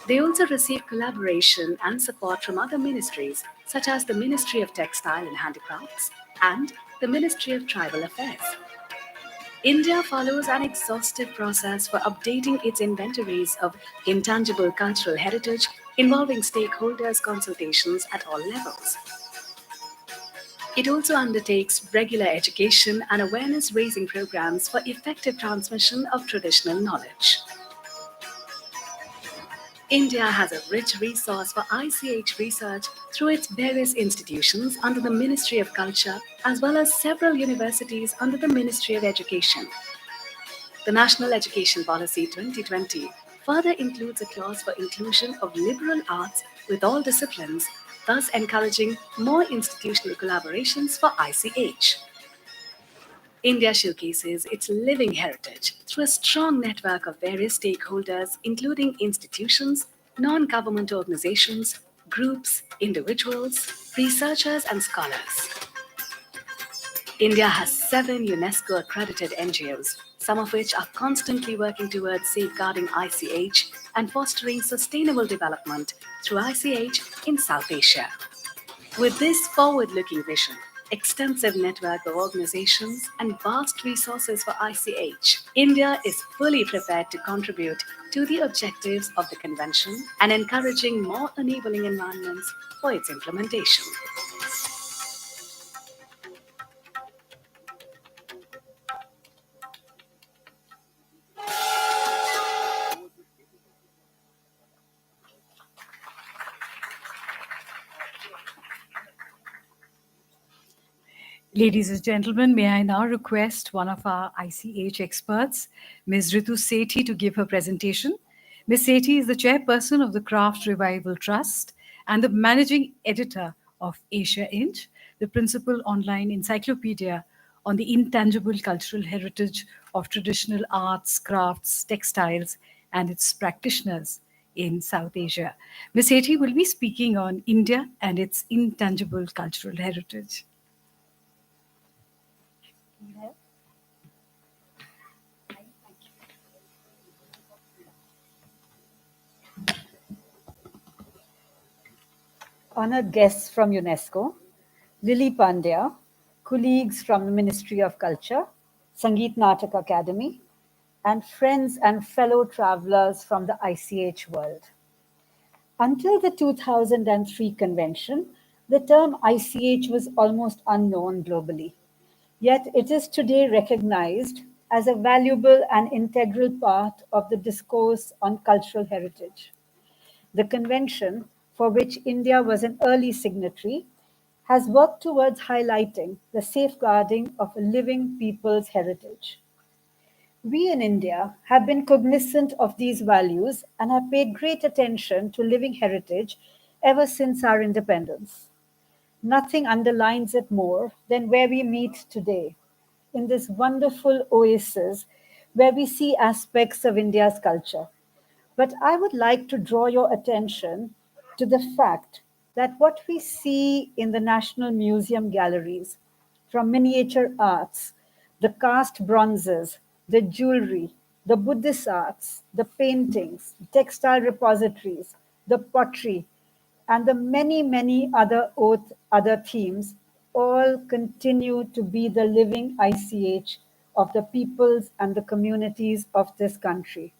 They also receive collaboration and support from other ministries, such as the Ministry of Textile and Handicrafts and the Ministry of Tribal Affairs. India follows an exhaustive process for updating its inventories of intangible cultural heritage, involving stakeholders' consultations at all levels. It also undertakes regular education and awareness raising programs for effective transmission of traditional knowledge. India has a rich resource for ICH research through its various institutions under the Ministry of Culture, as well as several universities under the Ministry of Education. The National Education Policy 2020 further includes a clause for inclusion of liberal arts with all disciplines, thus encouraging more institutional collaborations for ICH. India showcases its living heritage through a strong network of various stakeholders, including institutions, non government organizations, groups, individuals, researchers, and scholars. India has 7 UNESCO accredited NGOs, some of which are constantly working towards safeguarding ICH and fostering sustainable development through ICH in South Asia. With this forward looking vision, extensive network of organizations, and vast resources for ICH, India is fully prepared to contribute to the objectives of the Convention and encouraging more enabling environments for its implementation. Ladies and gentlemen, may I now request one of our ICH experts, Ms. Ritu Sethi, to give her presentation. Ms. Sethi is the chairperson of the Craft Revival Trust and the managing editor of Asia Inch, the principal online encyclopedia on the intangible cultural heritage of traditional arts, crafts, textiles, and its practitioners in South Asia. Ms. Sethi will be speaking on India and its intangible cultural heritage. Honored guests from UNESCO, Lily Pandya, colleagues from the Ministry of Culture, Sangeet Natak Academy, and friends and fellow travelers from the ICH world. Until the 2003 convention, the term ICH was almost unknown globally. Yet it is today recognized as a valuable and integral part of the discourse on cultural heritage. The convention, for which India was an early signatory, has worked towards highlighting the safeguarding of a living people's heritage. We in India have been cognizant of these values and have paid great attention to living heritage ever since our independence. Nothing underlines it more than where we meet today, in this wonderful oasis where we see aspects of India's culture. But I would like to draw your attention to the fact that what we see in the National Museum galleries, from miniature arts, the cast bronzes, the jewelry, the Buddhist arts, the paintings, textile repositories, the pottery, and the many, many other themes all continue to be the living ICH of the peoples and the communities of this country,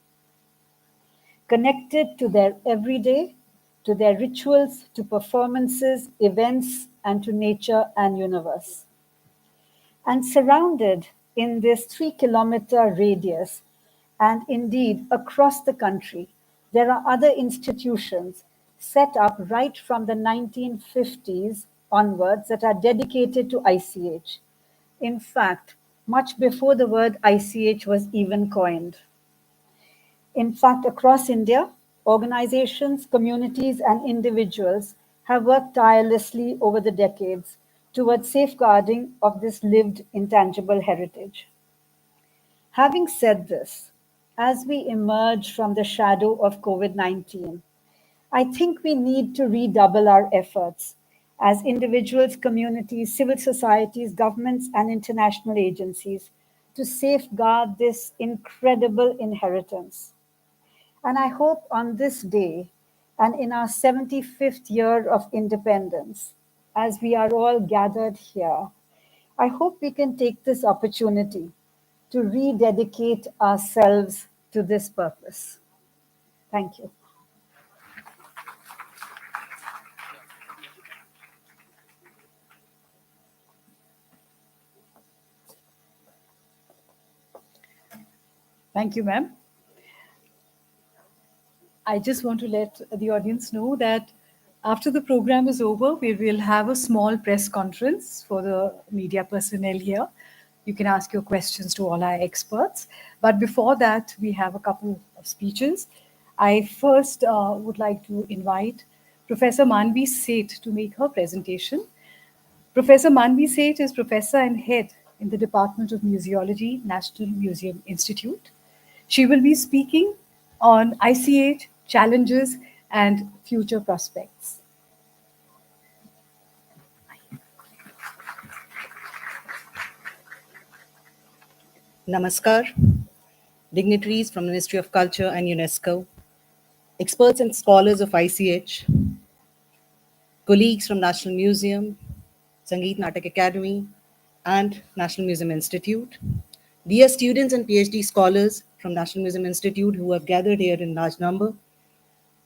connected to their everyday, to their rituals, to performances, events, and to nature and universe. And surrounded in this 3-kilometer radius, and indeed across the country, there are other institutions set up right from the 1950s onwards that are dedicated to ICH. In fact, much before the word ICH was even coined. In fact, across India, organizations, communities, and individuals have worked tirelessly over the decades towards safeguarding of this lived intangible heritage. Having said this, as we emerge from the shadow of COVID-19, I think we need to redouble our efforts as individuals, communities, civil societies, governments, and international agencies to safeguard this incredible inheritance. And I hope on this day and in our 75th year of independence, as we are all gathered here, I hope we can take this opportunity to rededicate ourselves to this purpose. Thank you. Thank you, ma'am. I just want to let the audience know that after the program is over, we will have a small press conference for the media personnel here. You can ask your questions to all our experts. But before that, we have a couple of speeches. I first would like to invite Professor Manvi Seth to make her presentation. Professor Manvi Seth is Professor and Head in the Department of Museology, National Museum Institute. She will be speaking on ICH challenges and future prospects. Namaskar, dignitaries from Ministry of Culture and UNESCO, experts and scholars of ICH, colleagues from National Museum, Sangeet Natak Academy, and National Museum Institute, dear students and PhD scholars from National Museum Institute who have gathered here in large number,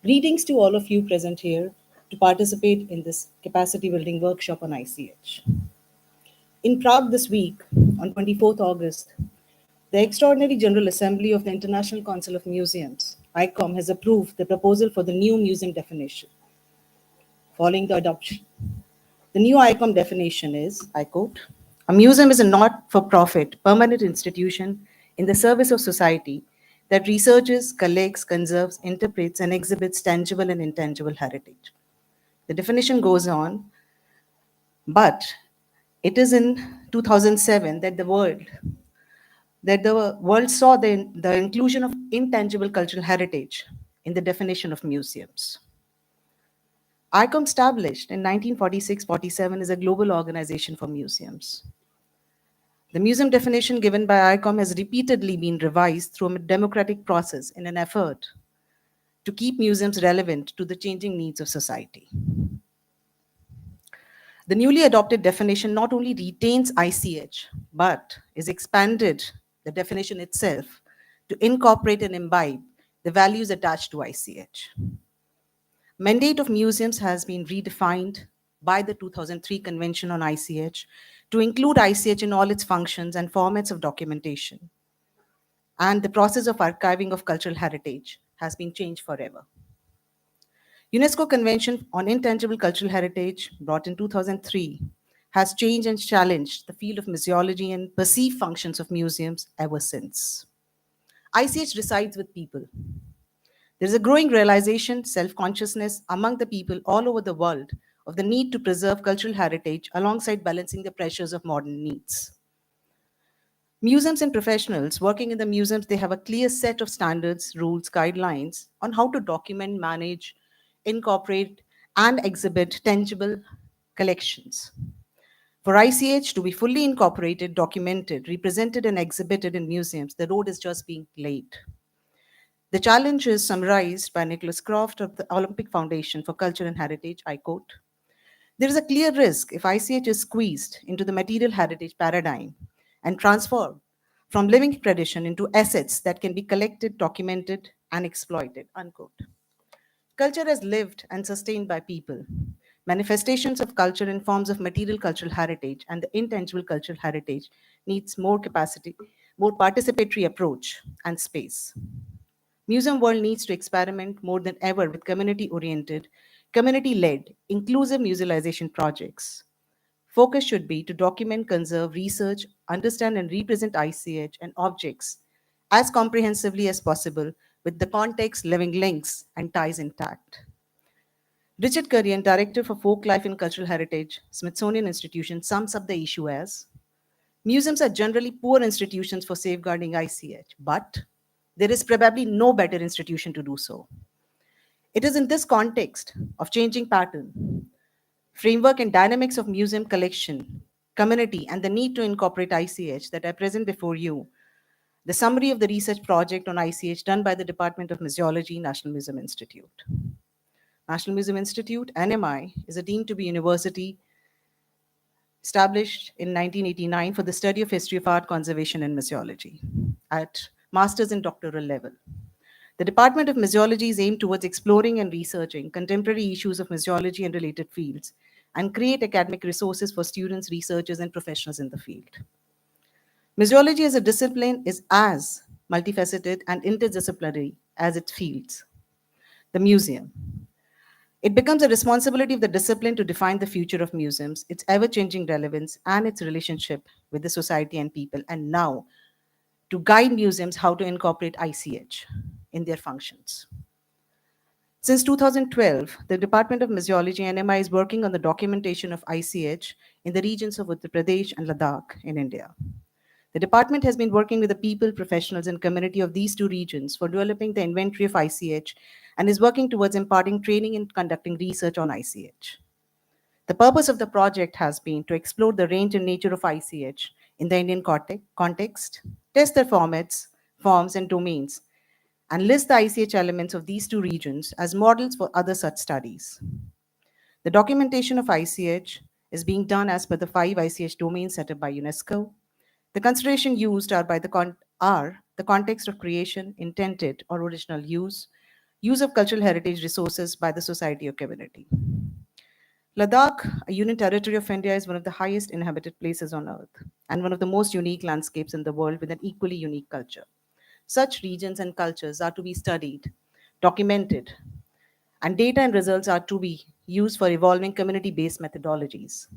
greetings to all of you present here to participate in this capacity building workshop on ICH. In Prague this week, on 24th August, the Extraordinary General Assembly of the International Council of Museums, ICOM, has approved the proposal for the new museum definition. Following the adoption, the new ICOM definition is, I quote, a museum is a not-for-profit permanent institution in the service of society that researches, collects, conserves, interprets, and exhibits tangible and intangible heritage. The definition goes on, but it is in 2007 that the world saw the inclusion of intangible cultural heritage in the definition of museums. ICOM, established in 1946-47, is a global organization for museums. The museum definition given by ICOM has repeatedly been revised through a democratic process in an effort to keep museums relevant to the changing needs of society. The newly adopted definition not only retains ICH, but is expanded, the definition itself, to incorporate and imbibe the values attached to ICH. Mandate of museums has been redefined by the 2003 Convention on ICH to include ICH in all its functions and formats of documentation. And the process of archiving of cultural heritage has been changed forever. UNESCO Convention on Intangible Cultural Heritage, brought in 2003, has changed and challenged the field of museology and perceived functions of museums ever since. ICH resides with people. There is a growing realization, self-consciousness among the people all over the world of the need to preserve cultural heritage alongside balancing the pressures of modern needs. Museums and professionals working in the museums, they have a clear set of standards, rules, guidelines on how to document, manage, incorporate, and exhibit tangible collections. For ICH to be fully incorporated, documented, represented, and exhibited in museums, the road is just being laid. The challenge is summarized by Nicholas Croft of the Olympic Foundation for Culture and Heritage, I quote, there is a clear risk if ICH is squeezed into the material heritage paradigm and transformed from living tradition into assets that can be collected, documented, and exploited, unquote. Culture is lived and sustained by people. Manifestations of culture in forms of material cultural heritage and the intangible cultural heritage needs more capacity, more participatory approach and space. Museum world needs to experiment more than ever with community-oriented, community-led, inclusive musealization projects. Focus should be to document, conserve, research, understand, and represent ICH and objects as comprehensively as possible with the context, living links, and ties intact. Richard Kurian, Director for Folk Life and Cultural Heritage, Smithsonian Institution, sums up the issue as, museums are generally poor institutions for safeguarding ICH, but there is probably no better institution to do so. It is in this context of changing pattern, framework, and dynamics of museum collection, community, and the need to incorporate ICH that I present before you the summary of the research project on ICH done by the Department of Museology, National Museum Institute. National Museum Institute, NMI, is a deemed to be university established in 1989 for the study of history of art, conservation, and museology at master's and doctoral level. The Department of Museology is aimed towards exploring and researching contemporary issues of museology and related fields and create academic resources for students, researchers, and professionals in the field. Museology as a discipline is as multifaceted and interdisciplinary as its fields. The museum. It becomes a responsibility of the discipline to define the future of museums, its ever-changing relevance, and its relationship with the society and people, and now to guide museums how to incorporate ICH in their functions. Since 2012, the Department of Museology NMI is working on the documentation of ICH in the regions of Uttar Pradesh and Ladakh in India. The department has been working with the people, professionals, and community of these two regions for developing the inventory of ICH and is working towards imparting training and conducting research on ICH. The purpose of the project has been to explore the range and nature of ICH in the Indian context, test their formats, forms, and domains, and list the ICH elements of these two regions as models for other such studies. The documentation of ICH is being done as per the 5 ICH domains set up by UNESCO. The consideration used are the context of creation, intended or original use of cultural heritage resources by the society or community. Ladakh, a union territory of India, is one of the highest inhabited places on earth and one of the most unique landscapes in the world with an equally unique culture. Such regions and cultures are to be studied, documented, and data and results are to be used for evolving community-based methodologies.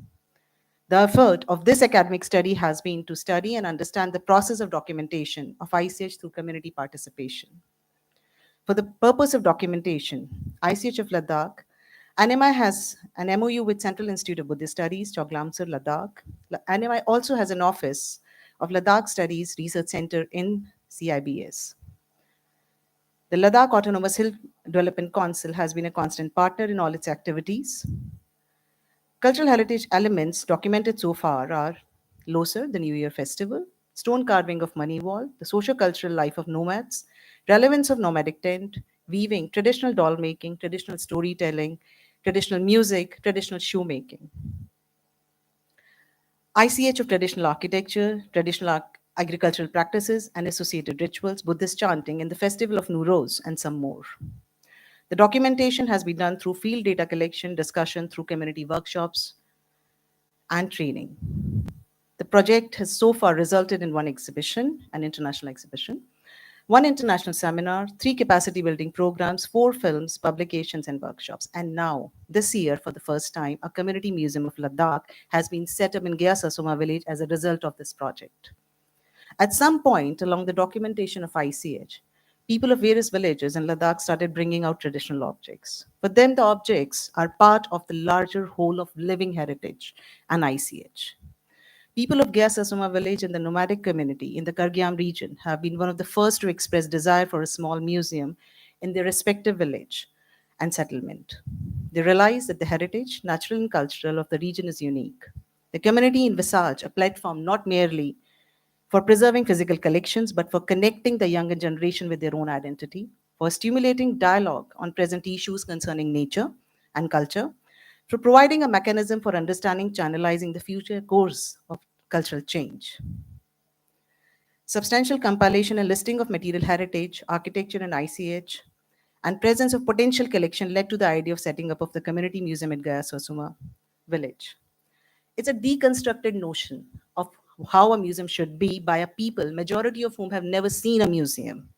The effort of this academic study has been to study and understand the process of documentation of ICH through community participation. For the purpose of documentation, ICH of Ladakh, NMI has an MOU with Central Institute of Buddhist Studies, Choglamsar, Ladakh. NMI also has an office of Ladakh Studies Research Center in CIBS. The Ladakh Autonomous Hill Development Council has been a constant partner in all its activities. Cultural heritage elements documented so far are Losar, the New Year festival, stone carving of money wall, the socio-cultural life of nomads, relevance of nomadic tent, weaving, traditional doll making, traditional storytelling, traditional music, traditional shoemaking. ICH of traditional architecture, traditional agricultural practices and associated rituals, Buddhist chanting, and the festival of Nowruz, and some more. The documentation has been done through field data collection, discussion, through community workshops, and training. The project has so far resulted in one exhibition, an international exhibition, one international seminar, 3 capacity building programs, 4 films, publications, and workshops. And now, this year, for the first time, a community museum of Ladakh has been set up in Gaya Sasoma village as a result of this project. At some point along the documentation of ICH, people of various villages in Ladakh started bringing out traditional objects. For them, the objects are part of the larger whole of living heritage and ICH. People of Gaya Sasoma village and the nomadic community in the Kargyam region have been one of the first to express desire for a small museum in their respective village and settlement. They realize that the heritage, natural and cultural, of the region is unique. The community envisage a platform not merely for preserving physical collections, but for connecting the younger generation with their own identity, for stimulating dialogue on present issues concerning nature and culture, for providing a mechanism for understanding, channelizing the future course of cultural change. Substantial compilation and listing of material heritage, architecture, and ICH, and presence of potential collection led to the idea of setting up of the community museum at Gaya Sasoma village. It's a deconstructed notion of how a museum should be by a people, majority of whom have never seen a museum.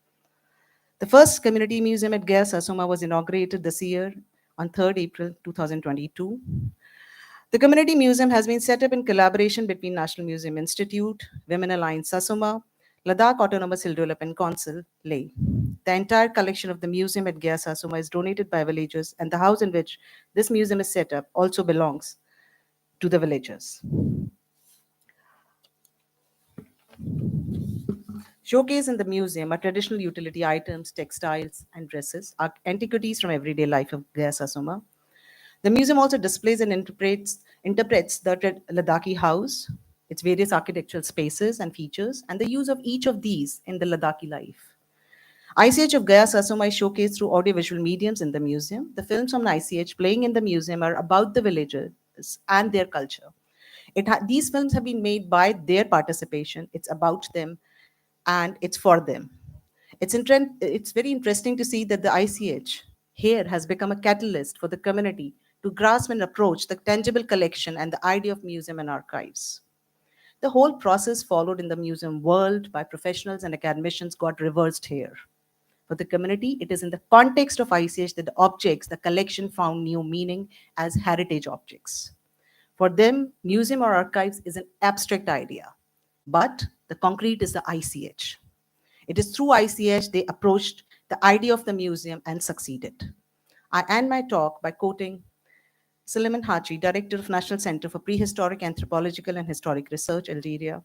The first community museum at Gaya Sasoma was inaugurated this year on 3rd April 2022. The community museum has been set up in collaboration between National Museum Institute, Women Alliance Sasoma, Ladakh Autonomous Hill Development Council, Leh. The entire collection of the museum at Gaya Sasoma is donated by villagers, and the house in which this museum is set up also belongs to the villagers. Showcase in the museum are traditional utility items, textiles, and dresses, antiquities from everyday life of Gaya Sasoma. The museum also displays and interprets the Ladakhi house, its various architectural spaces and features, and the use of each of these in the Ladakhi life. ICH of Gaya Sasoma is showcased through audiovisual mediums in the museum. The films from ICH playing in the museum are about the villagers and their culture. These films have been made by their participation. It's about them and it's for them. It's very interesting to see that the ICH here has become a catalyst for the community to grasp and approach the tangible collection and the idea of museum and archives. The whole process followed in the museum world by professionals and academicians got reversed here. For the community, it is in the context of ICH that the objects, the collection found new meaning as heritage objects. For them, museum or archives is an abstract idea, but the concrete is the ICH. It is through ICH they approached the idea of the museum and succeeded. I end my talk by quoting Suleiman Haji, Director of National Center for Prehistoric Anthropological and Historic Research, Algeria.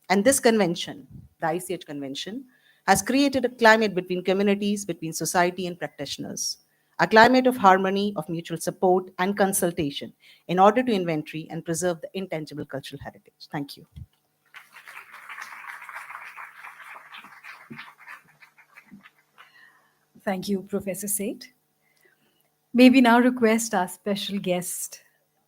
And this convention, the ICH convention, has created a climate between communities, between society and practitioners, a climate of harmony, of mutual support and consultation in order to inventory and preserve the intangible cultural heritage. Thank you. Thank you, Professor Seth. May we now request our special guest,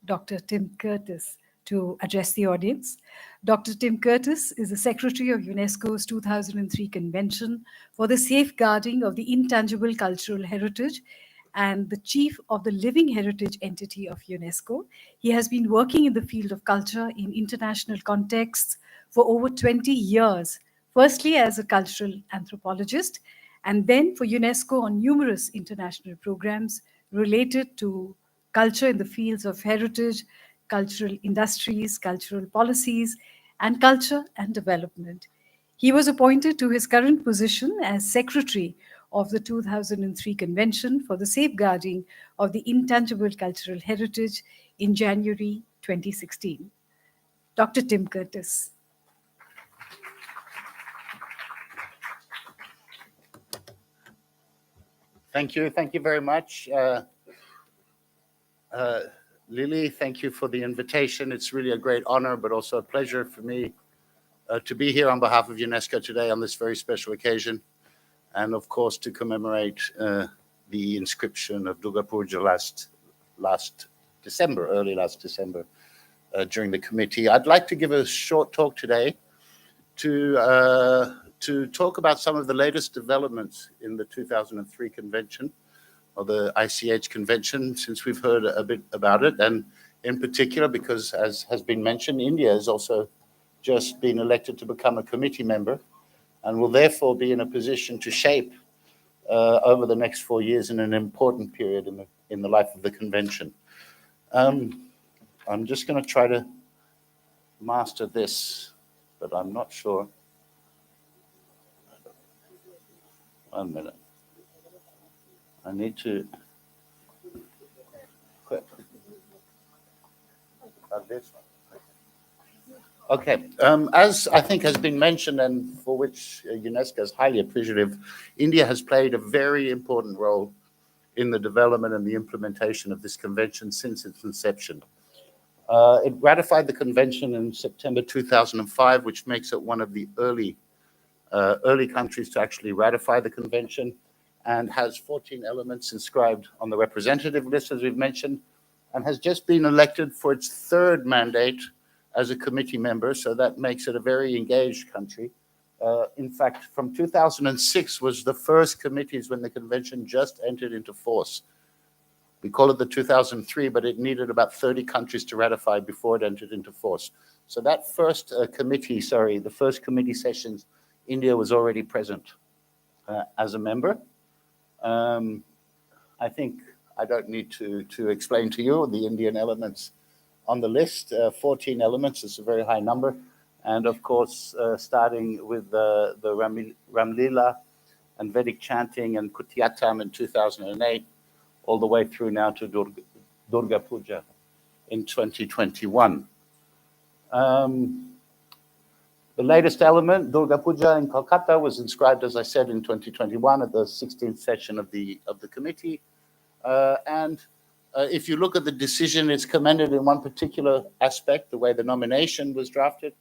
Dr. Tim Curtis, to address the audience. Dr. Tim Curtis is the Secretary of UNESCO's 2003 Convention for the Safeguarding of the Intangible Cultural Heritage and the Chief of the Living Heritage Entity of UNESCO. He has been working in the field of culture in international contexts for over 20 years, firstly as a cultural anthropologist, and then for UNESCO on numerous international programs related to culture in the fields of heritage, cultural industries, cultural policies, and culture and development. He was appointed to his current position as Secretary of the 2003 Convention for the Safeguarding of the Intangible Cultural Heritage in January 2016. Dr. Tim Curtis. Thank you. Thank you very much. Lily, thank you for the invitation. It's really a great honor, but also a pleasure for me to be here on behalf of UNESCO today on this very special occasion. And of course, to commemorate the inscription of Durga Puja last December, early last December, during the committee. I'd like to give a short talk today to talk about some of the latest developments in the 2003 convention, or the ICH convention, since we've heard a bit about it, and in particular because, as has been mentioned, India has also just been elected to become a committee member and will therefore be in a position to shape over the next 4 years in an important period in the life of the convention. I'm just going to try to master this, but I'm not sure. 1 minute. I need to quit. This one. Okay. As I think has been mentioned, and for which UNESCO is highly appreciative, India has played a very important role in the development and the implementation of this convention since its inception. It ratified the convention in September 2005, which makes it one of the early countries to actually ratify the convention, and has 14 elements inscribed on the representative list, as we've mentioned, and has just been elected for its third mandate as a committee member, so that makes it a very engaged country. In fact, from 2006 was the first committees when the convention just entered into force. We call it the 2003, but it needed about 30 countries to ratify before it entered into force. So that first the first committee sessions, India was already present as a member. I think I don't need to explain to you the Indian elements on the list. 14 elements is a very high number. And of course, starting with the Ramlila and Vedic chanting and Kutyatam in 2008, all the way through now to Durga Puja in 2021. The latest element, Durga Puja in Kolkata, was inscribed, as I said, in 2021 at the 16th session of the committee. If you look at the decision, it's commended in one particular aspect. The way the nomination was drafted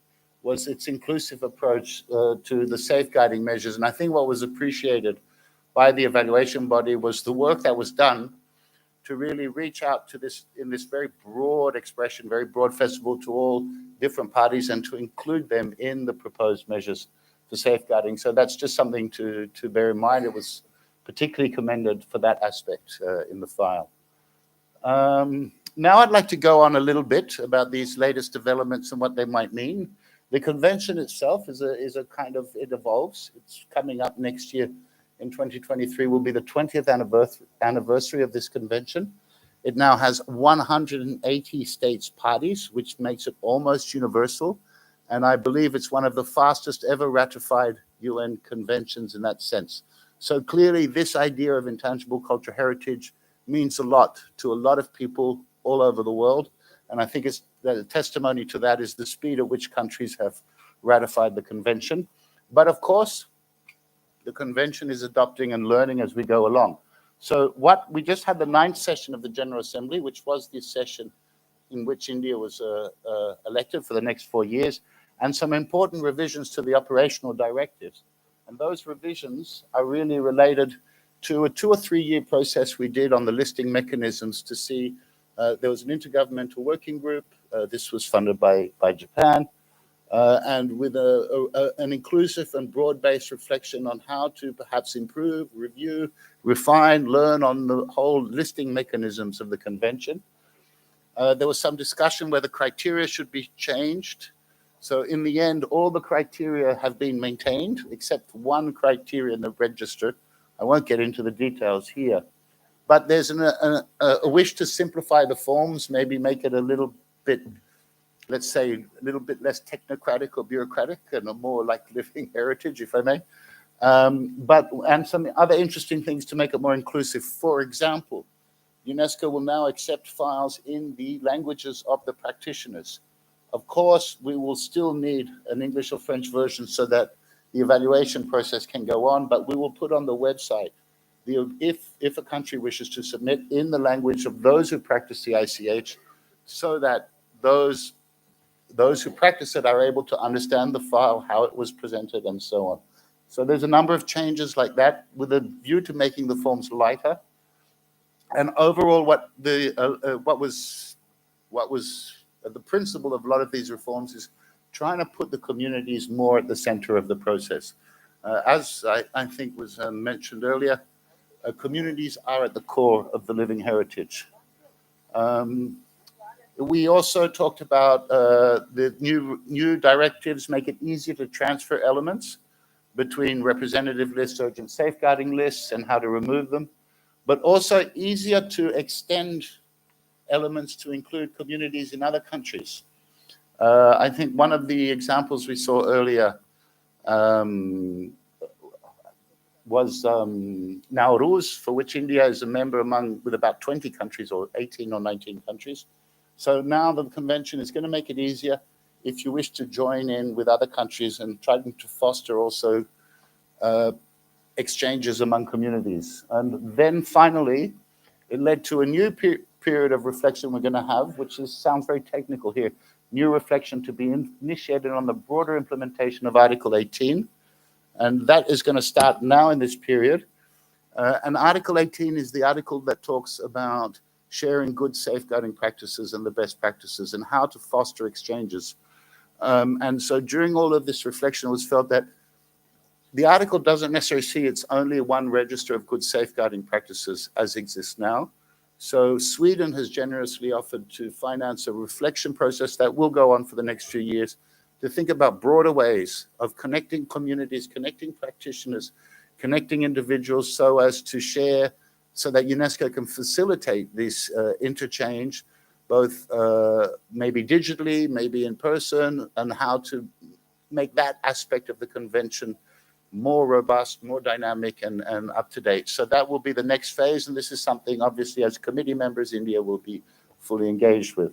was its inclusive approach to the safeguarding measures. And I think what was appreciated by the evaluation body was the work that was done to really reach out to this in this very broad expression, very broad festival, to all different parties and to include them in the proposed measures for safeguarding. So that's just something to bear in mind. It was particularly commended for that aspect in the file. Now I'd like to go on a little bit about these latest developments and what they might mean. The convention itself is a kind of, it evolves. It's coming up next year. In 2023 will be the 20th anniversary of this convention. It now has 180 states parties, which makes it almost universal. And I believe it's one of the fastest ever ratified UN conventions in that sense. So clearly this idea of intangible cultural heritage means a lot to a lot of people all over the world. And I think it's the testimony to that is the speed at which countries have ratified the convention. But of course, the convention is adopting and learning as we go along. So we just had the 9th session of the General Assembly, which was the session in which India was elected for the next 4 years, and some important revisions to the operational directives. And those revisions are really related to a 2 or 3 year process we did on the listing mechanisms to see. There was an intergovernmental working group. This was funded by Japan, and with an inclusive and broad-based reflection on how to perhaps improve, review, refine, learn on the whole listing mechanisms of the convention. There was some discussion whether criteria should be changed. So in the end, all the criteria have been maintained, except one criteria in the register. I won't get into the details here. But there's a wish to simplify the forms, maybe make it a little bit, let's say, a little bit less technocratic or bureaucratic and more like living heritage, if I may. And some other interesting things to make it more inclusive. For example, UNESCO will now accept files in the languages of the practitioners. Of course, we will still need an English or French version so that the evaluation process can go on, but we will put on the website if a country wishes to submit in the language of those who practice the ICH, so that those who practice it are able to understand the file, how it was presented, and so on. So there's a number of changes like that with a view to making the forms lighter. And overall, what was the principle of a lot of these reforms is trying to put the communities more at the center of the process. As I think was mentioned earlier, communities are at the core of the living heritage. We also talked about the new directives make it easier to transfer elements between representative lists, urgent safeguarding lists, and how to remove them, but also easier to extend elements to include communities in other countries. I think one of the examples we saw earlier was Nauruz, for which India is a member with about 20 countries, or 18 or 19 countries. So now the convention is going to make it easier if you wish to join in with other countries and trying to foster also exchanges among communities. And then finally, it led to a new period of reflection we're going to have, which sounds very technical here, new reflection to be initiated on the broader implementation of Article 18. And that is going to start now in this period. And Article 18 is the article that talks about sharing good safeguarding practices and the best practices and how to foster exchanges. And so during all of this reflection, it was felt that the article doesn't necessarily see it's only one register of good safeguarding practices as exists now. So Sweden has generously offered to finance a reflection process that will go on for the next few years to think about broader ways of connecting communities, connecting practitioners, connecting individuals so as to share, so that UNESCO can facilitate this interchange, both maybe digitally, maybe in person, and how to make that aspect of the convention more robust, more dynamic, and up to date. So that will be the next phase, and this is something, obviously, as committee members, India will be fully engaged with.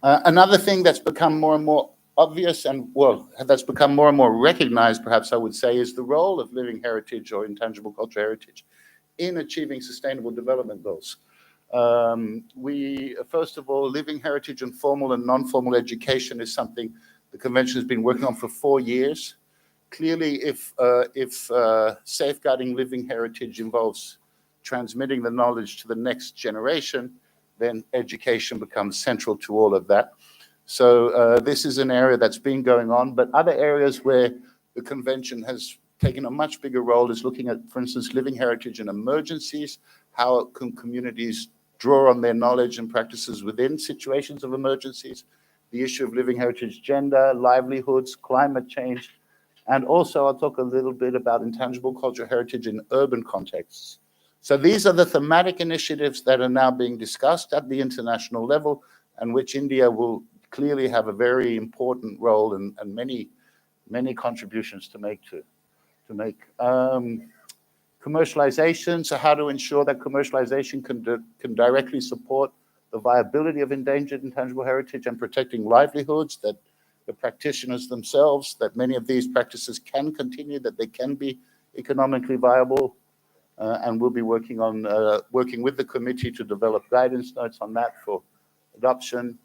Another thing that's become more and more obvious and, well, that's become more and more recognized, perhaps I would say, is the role of living heritage or intangible cultural heritage in achieving sustainable development goals. First of all, living heritage and formal and non-formal education is something the convention has been working on for 4 years. Clearly, if safeguarding living heritage involves transmitting the knowledge to the next generation, then education becomes central to all of that. So this is an area that's been going on, but other areas where the convention has taken a much bigger role is looking at, for instance, living heritage in emergencies, how can communities draw on their knowledge and practices within situations of emergencies, the issue of living heritage, gender, livelihoods, climate change, and also I'll talk a little bit about intangible cultural heritage in urban contexts. So these are the thematic initiatives that are now being discussed at the international level, and which India will clearly have a very important role and many contributions to make. Commercialization, so how to ensure that commercialization can directly support the viability of endangered intangible heritage and protecting livelihoods, that the practitioners themselves, that many of these practices can continue, that they can be economically viable, and we'll be working with the committee to develop guidance notes on that for adoption.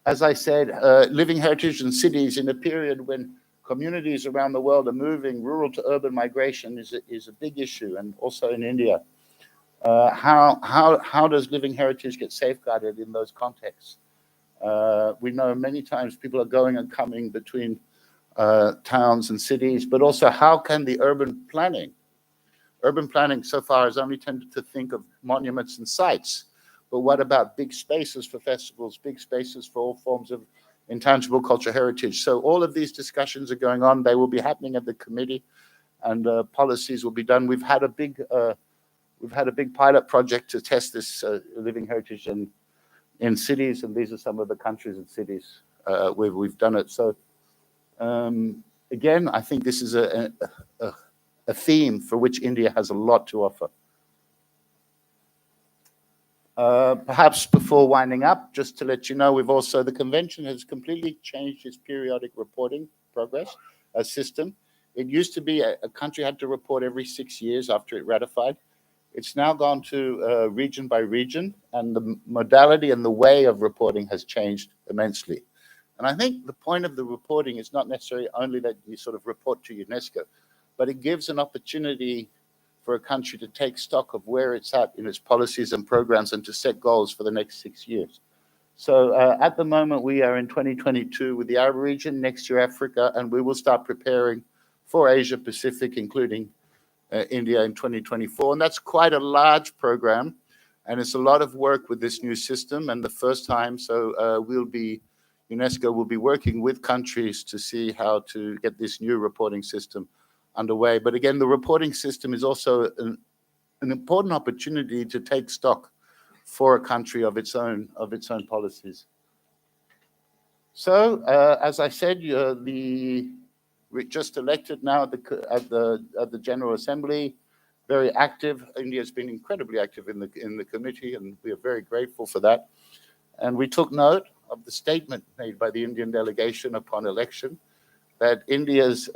As I said, living heritage in cities in a period when communities around the world are moving, rural to urban migration is a big issue, and also in India. How does living heritage get safeguarded in those contexts? We know many times people are going and coming between towns and cities, but also how can the urban planning so far has only tended to think of monuments and sites, but what about big spaces for festivals, big spaces for all forms of intangible cultural heritage? So all of these discussions are going on. They will be happening at the committee, and policies will be done. We've had a big pilot project to test this living heritage in cities, and these are some of the countries and cities where we've done it. So again, I think this is a theme for which India has a lot to offer. Perhaps before winding up, just to let you know, the convention has completely changed its periodic reporting progress system. It used to be a country had to report every 6 years after it ratified. It's now gone to region by region, and the modality and the way of reporting has changed immensely. And I think the point of the reporting is not necessarily only that you sort of report to UNESCO, but it gives an opportunity for a country to take stock of where it's at in its policies and programs and to set goals for the next 6 years. So at the moment, we are in 2022 with the Arab region, next year Africa, and we will start preparing for Asia Pacific, including India in 2024. And that's quite a large program, and it's a lot of work with this new system, and the first time, so UNESCO will be working with countries to see how to get this new reporting system underway. But again, the reporting system is also an important opportunity to take stock for a country of its own policies. So, as I said, we're just elected now at the General Assembly, very active. India has been incredibly active in the committee, and we are very grateful for that. And we took note of the statement made by the Indian delegation upon election that India's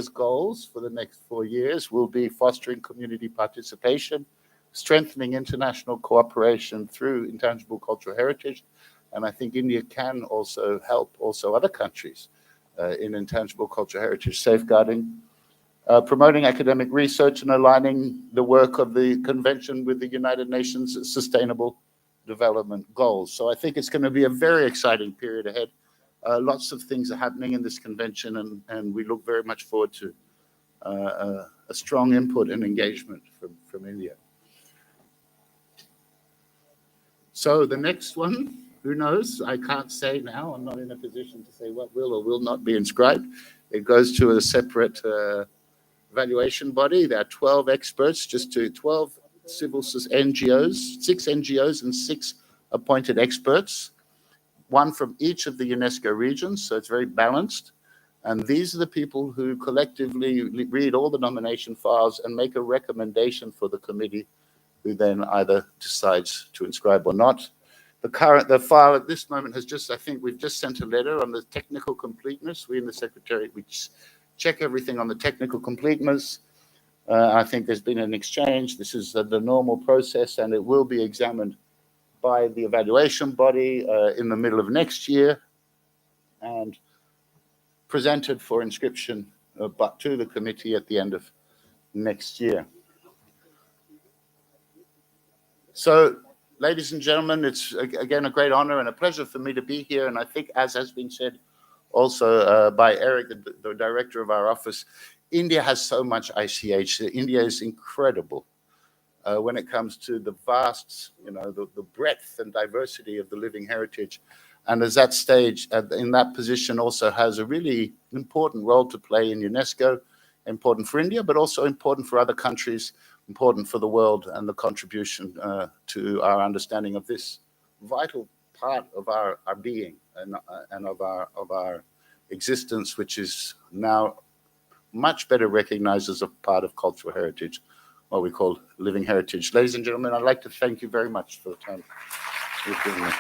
goals for the next 4 years will be fostering community participation, strengthening international cooperation through intangible cultural heritage. And I think India can also help other countries in intangible cultural heritage safeguarding, promoting academic research and aligning the work of the convention with the United Nations Sustainable Development Goals. So I think it's going to be a very exciting period ahead. Lots of things are happening in this convention, and we look very much forward to a strong input and engagement from India. So the next one, who knows? I can't say now. I'm not in a position to say what will or will not be inscribed. It goes to a separate evaluation body. There are 12 experts, 12 civil NGOs, 6 NGOs and 6 appointed experts, one from each of the UNESCO regions, so it's very balanced. And these are the people who collectively read all the nomination files and make a recommendation for the committee, who then either decides to inscribe or not. The file at this moment has I think we've just sent a letter on the technical completeness. We in the Secretariat, we check everything on the technical completeness. I think there's been an exchange. This is the normal process, and it will be examined by the evaluation body in the middle of next year and presented for inscription but to the committee at the end of next year. So, ladies and gentlemen, it's again a great honor and a pleasure for me to be here. And I think, as has been said also by Eric, the director of our office, India has so much ICH. India is incredible when it comes to the vast, the breadth and diversity of the living heritage. And as that stage, in that position, also has a really important role to play in UNESCO, important for India, but also important for other countries, important for the world, and the contribution to our understanding of this vital part of our being and of our existence, which is now much better recognized as a part of cultural heritage, what we call living heritage. Ladies and gentlemen, I'd like to thank you very much for the time you've given me.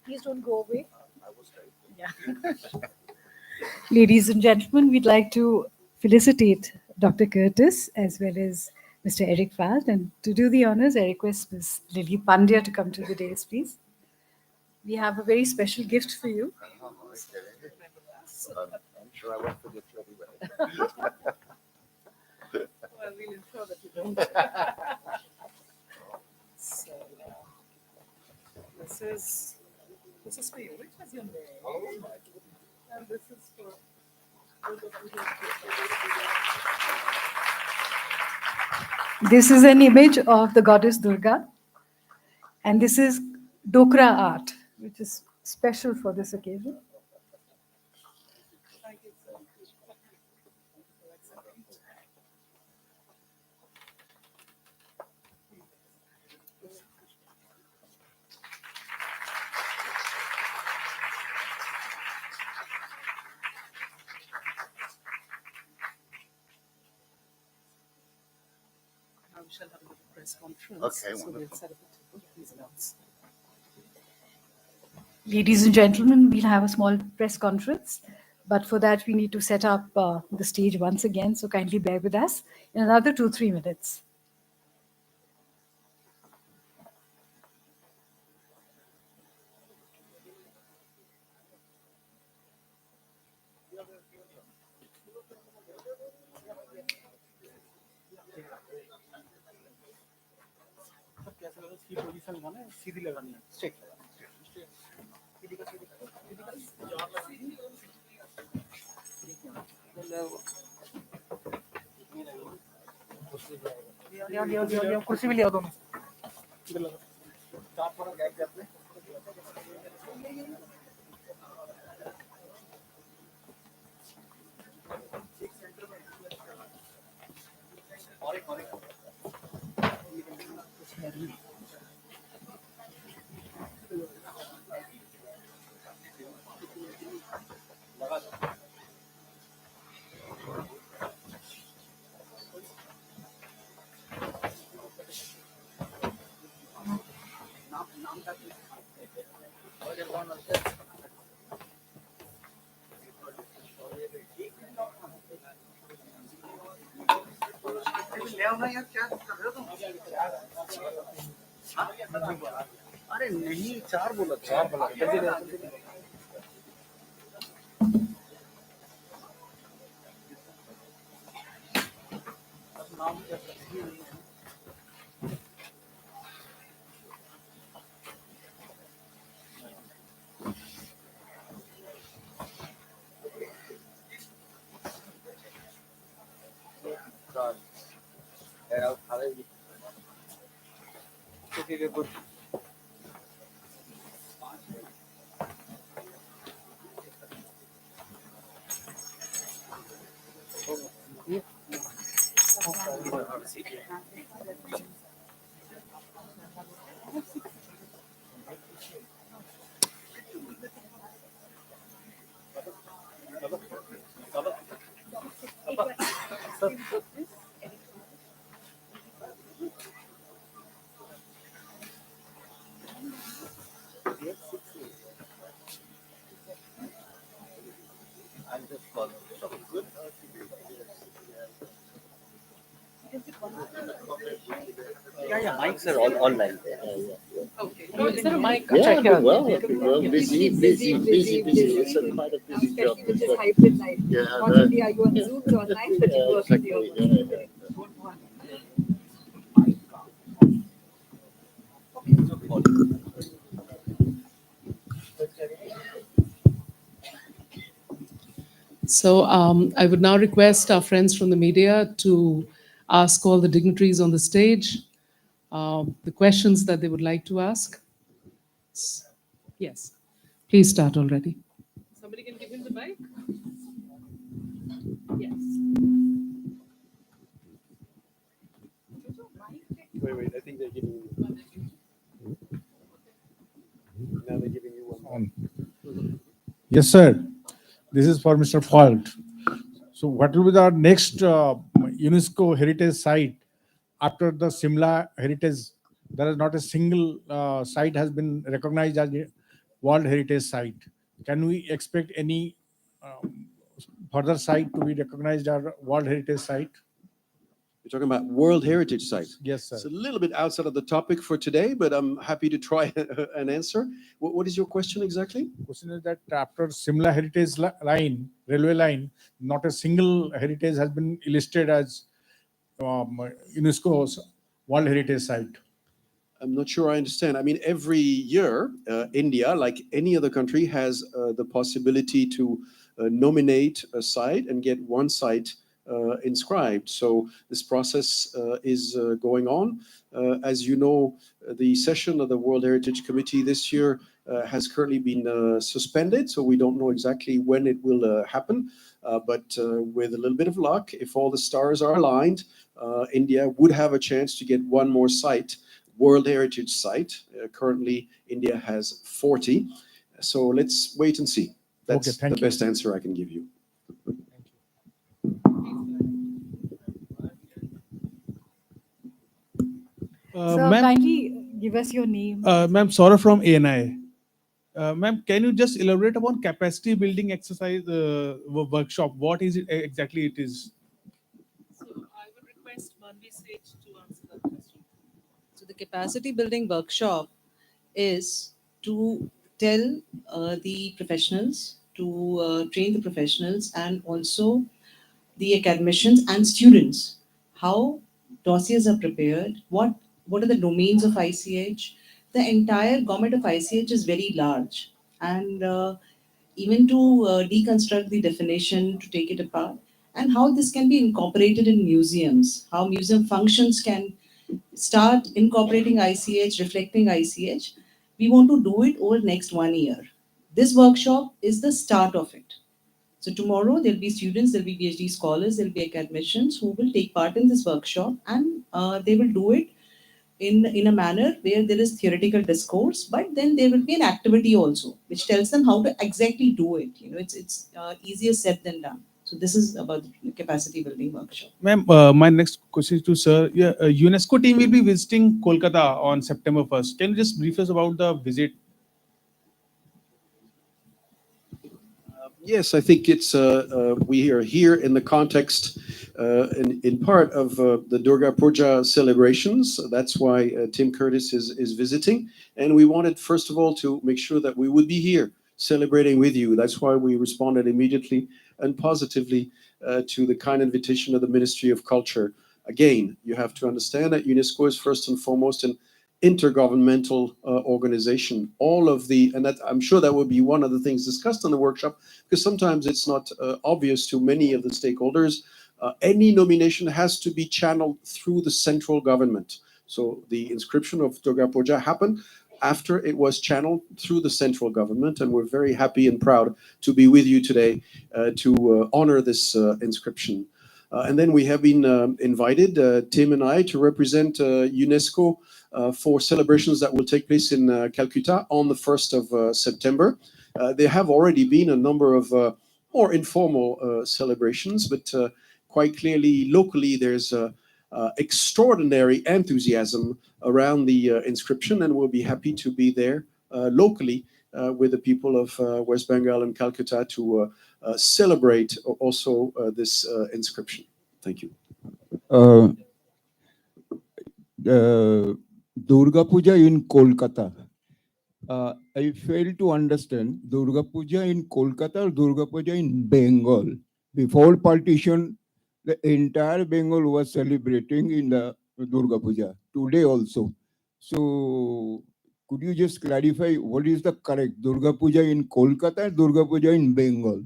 Please don't go away. Yeah. Ladies and gentlemen, we'd like to felicitate Dr. Curtis as well as Mr. Eric Falt. And to do the honors, I request Ms. Lily Pandya to come to the dais, please. We have a very special gift for you. I'm sure I won't forget you anyway. Well, we'll ensure that you don't. So, this is for you. Which was your name? And this is for. This is an image of the goddess Durga, and this is Dokra art, which is special for this occasion. Now we shall have a little press conference. Okay, So wonderful. we'll set up a table. Please announce. Ladies and gentlemen, we'll have a small press conference, but for that we need to set up the stage once again, so kindly bear with us in another 2-3 minutes. कैसा लगा इसकी position लगाना है सीधी लगानी है straight कुर्सी भी ले आओ दोनों चार थोड़ा गैप करते और एक यार क्या कर रहे हो तुम अरे नहीं चार बोला Okay, good. I'll just call it. Good. Yeah, mics are all online. Okay. No, is there a mic? Yeah, well, busy. It's a quite a busy job. Which is hybrid life. Yeah, Not only are you on Zoom or online, but you work in the office. So I would now request our friends from the media to ask all the dignitaries on the stage the questions that they would like to ask. Yes, please start already. Somebody can give him the mic? Yes. Wait, I think they're giving you. Now they're giving you one. Yes, sir. This is for Mr. Fault. So, what will be the next UNESCO heritage site after the Simla heritage? There is not a single site has been recognized as a World Heritage Site. Can we expect any further site to be recognized as World Heritage Site? You're talking about World Heritage Site. Yes, sir. It's a little bit outside of the topic for today, but I'm happy to try an answer. What is your question exactly? Question is that after Simla heritage line, railway line, not a single heritage has been listed as UNESCO's World Heritage Site. I'm not sure I understand. I mean, every year, India, like any other country, has the possibility to nominate a site and get one site inscribed. So this process is going on. As you know, the session of the World Heritage Committee this year has currently been suspended, so we don't know exactly when it will happen. But with a little bit of luck, if all the stars are aligned, India would have a chance to get one more site, World Heritage Site. Currently, India has 40. So let's wait and see. That's the best answer I can give you. Kindly give us your name. Ma'am, Saurabh from ANI. Ma'am, can you just elaborate upon capacity building exercise workshop? What is it exactly it is? So I would request Manvi Sage to answer that question. So the capacity building workshop is to tell the professionals, to train the professionals and also the academicians and students how dossiers are prepared, what are the domains of ICH. The entire government of ICH is very large, and even to deconstruct the definition, to take it apart, and how this can be incorporated in museums, how museum functions can start incorporating ICH, reflecting ICH. We want to do it over next 1 year. This workshop is the start of it. So tomorrow there'll be students, there'll be PhD scholars, there'll be academicians who will take part in this workshop, and they will do it in a manner where there is theoretical discourse, but then there will be an activity also, which tells them how to exactly do it. You know, it's easier said than done. So this is about the capacity building workshop. Ma'am, my next question is to sir. Yeah, UNESCO team will be visiting Kolkata on September 1st. Can you just brief us about the visit? Yes, I think it's we are here in the context, in part of the Durga Puja celebrations. That's why Tim Curtis is visiting, and we wanted first of all to make sure that we would be here celebrating with you. That's why we responded immediately and positively to the kind invitation of the Ministry of Culture. Again, you have to understand that UNESCO is first and foremost an intergovernmental organization. All of the, and that I'm sure that will be one of the things discussed in the workshop, because sometimes it's not obvious to many of the stakeholders. Any nomination has to be channeled through the central government. So the inscription of Durga Puja happened after it was channeled through the central government, and we're very happy and proud to be with you today to honor this inscription. And then we have been invited, Tim and I, to represent UNESCO for celebrations that will take place in Calcutta on the 1st of September. There have already been a number of more informal celebrations, but quite clearly, locally, there's extraordinary enthusiasm around the inscription, and we'll be happy to be there locally with the people of West Bengal and Calcutta to celebrate also this inscription. Thank you. Durga Puja in Kolkata. I fail to understand Durga Puja in Kolkata or Durga Puja in Bengal. Before partition, the entire Bengal was celebrating in the Durga Puja. Today also. So, could you just clarify what is the correct Durga Puja in Kolkata and Durga Puja in Bengal?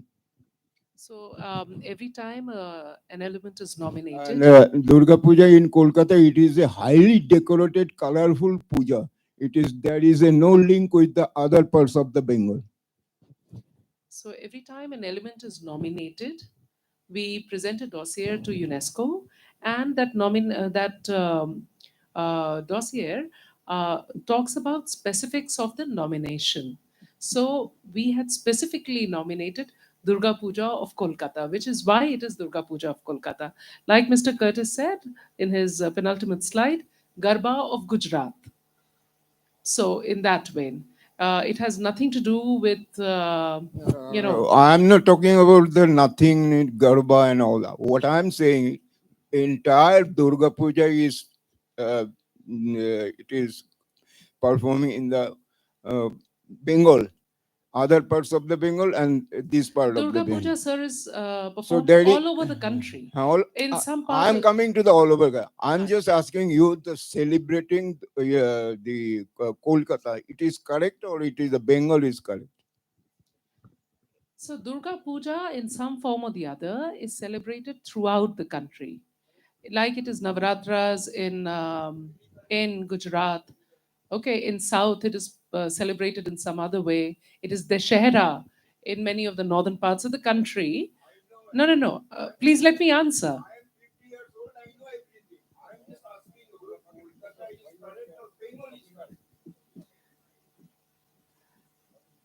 So every time an element is nominated. And Durga Puja in Kolkata, it is a highly decorated, colorful puja. There is no link with the other parts of the Bengal. So every time an element is nominated, we present a dossier to UNESCO, and that dossier talks about specifics of the nomination. So we had specifically nominated Durga Puja of Kolkata, which is why it is Durga Puja of Kolkata. Like Mr. Curtis said in his penultimate slide, Garba of Gujarat. So in that vein, it has nothing to do with, I'm not talking about the nothing, Garba and all that. What I'm saying, entire Durga Puja is, it is performing in the Bengal, other parts of the Bengal and this part of the Durga Bengal. Puja, sir, is So performed there is, all over the country. In some parts, I'm coming to the all over. I'm just asking you, the celebrating the Kolkata, it is correct or it is the Bengal is correct? so Durga Puja, in some form or the other, is celebrated throughout the country. Like it is Navaratras in Gujarat. Okay, in South, it is celebrated in some other way. It is Dashehra in many of the northern parts of the country. No. Please let me answer.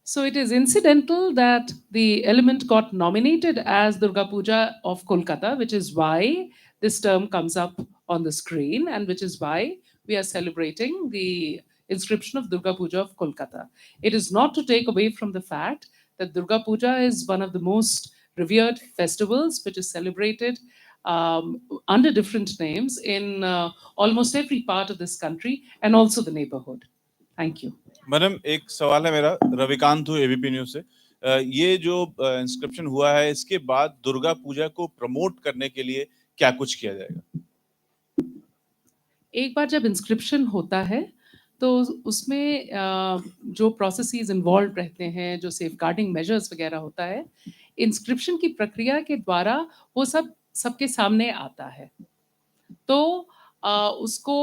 So it is incidental that the element got nominated as Durga Puja of Kolkata, which is why this term comes up on the screen and which is why we are celebrating the inscription of Durga Puja of Kolkata. It is not to take away from the fact that Durga Puja is one of the most revered festivals which is celebrated under different names in almost every part of this country and also the neighborhood. Thank you. Madam एक सवाल है मेरा रविकांत हूँ ABP news से ये जो inscription हुआ है इसके बाद दुर्गा पूजा को प्रमोट करने के लिए क्या कुछ किया जाएगा? एक बार जब इंस्क्रिप्शन होता है तो उसमें जो प्रोसेसेस इन्वॉल्व रहते हैं, जो सेफगार्डिंग मेजर्स वगैरह होता है, इंस्क्रिप्शन की प्रक्रिया के द्वारा वो सब सबके सामने आता है. तो उसको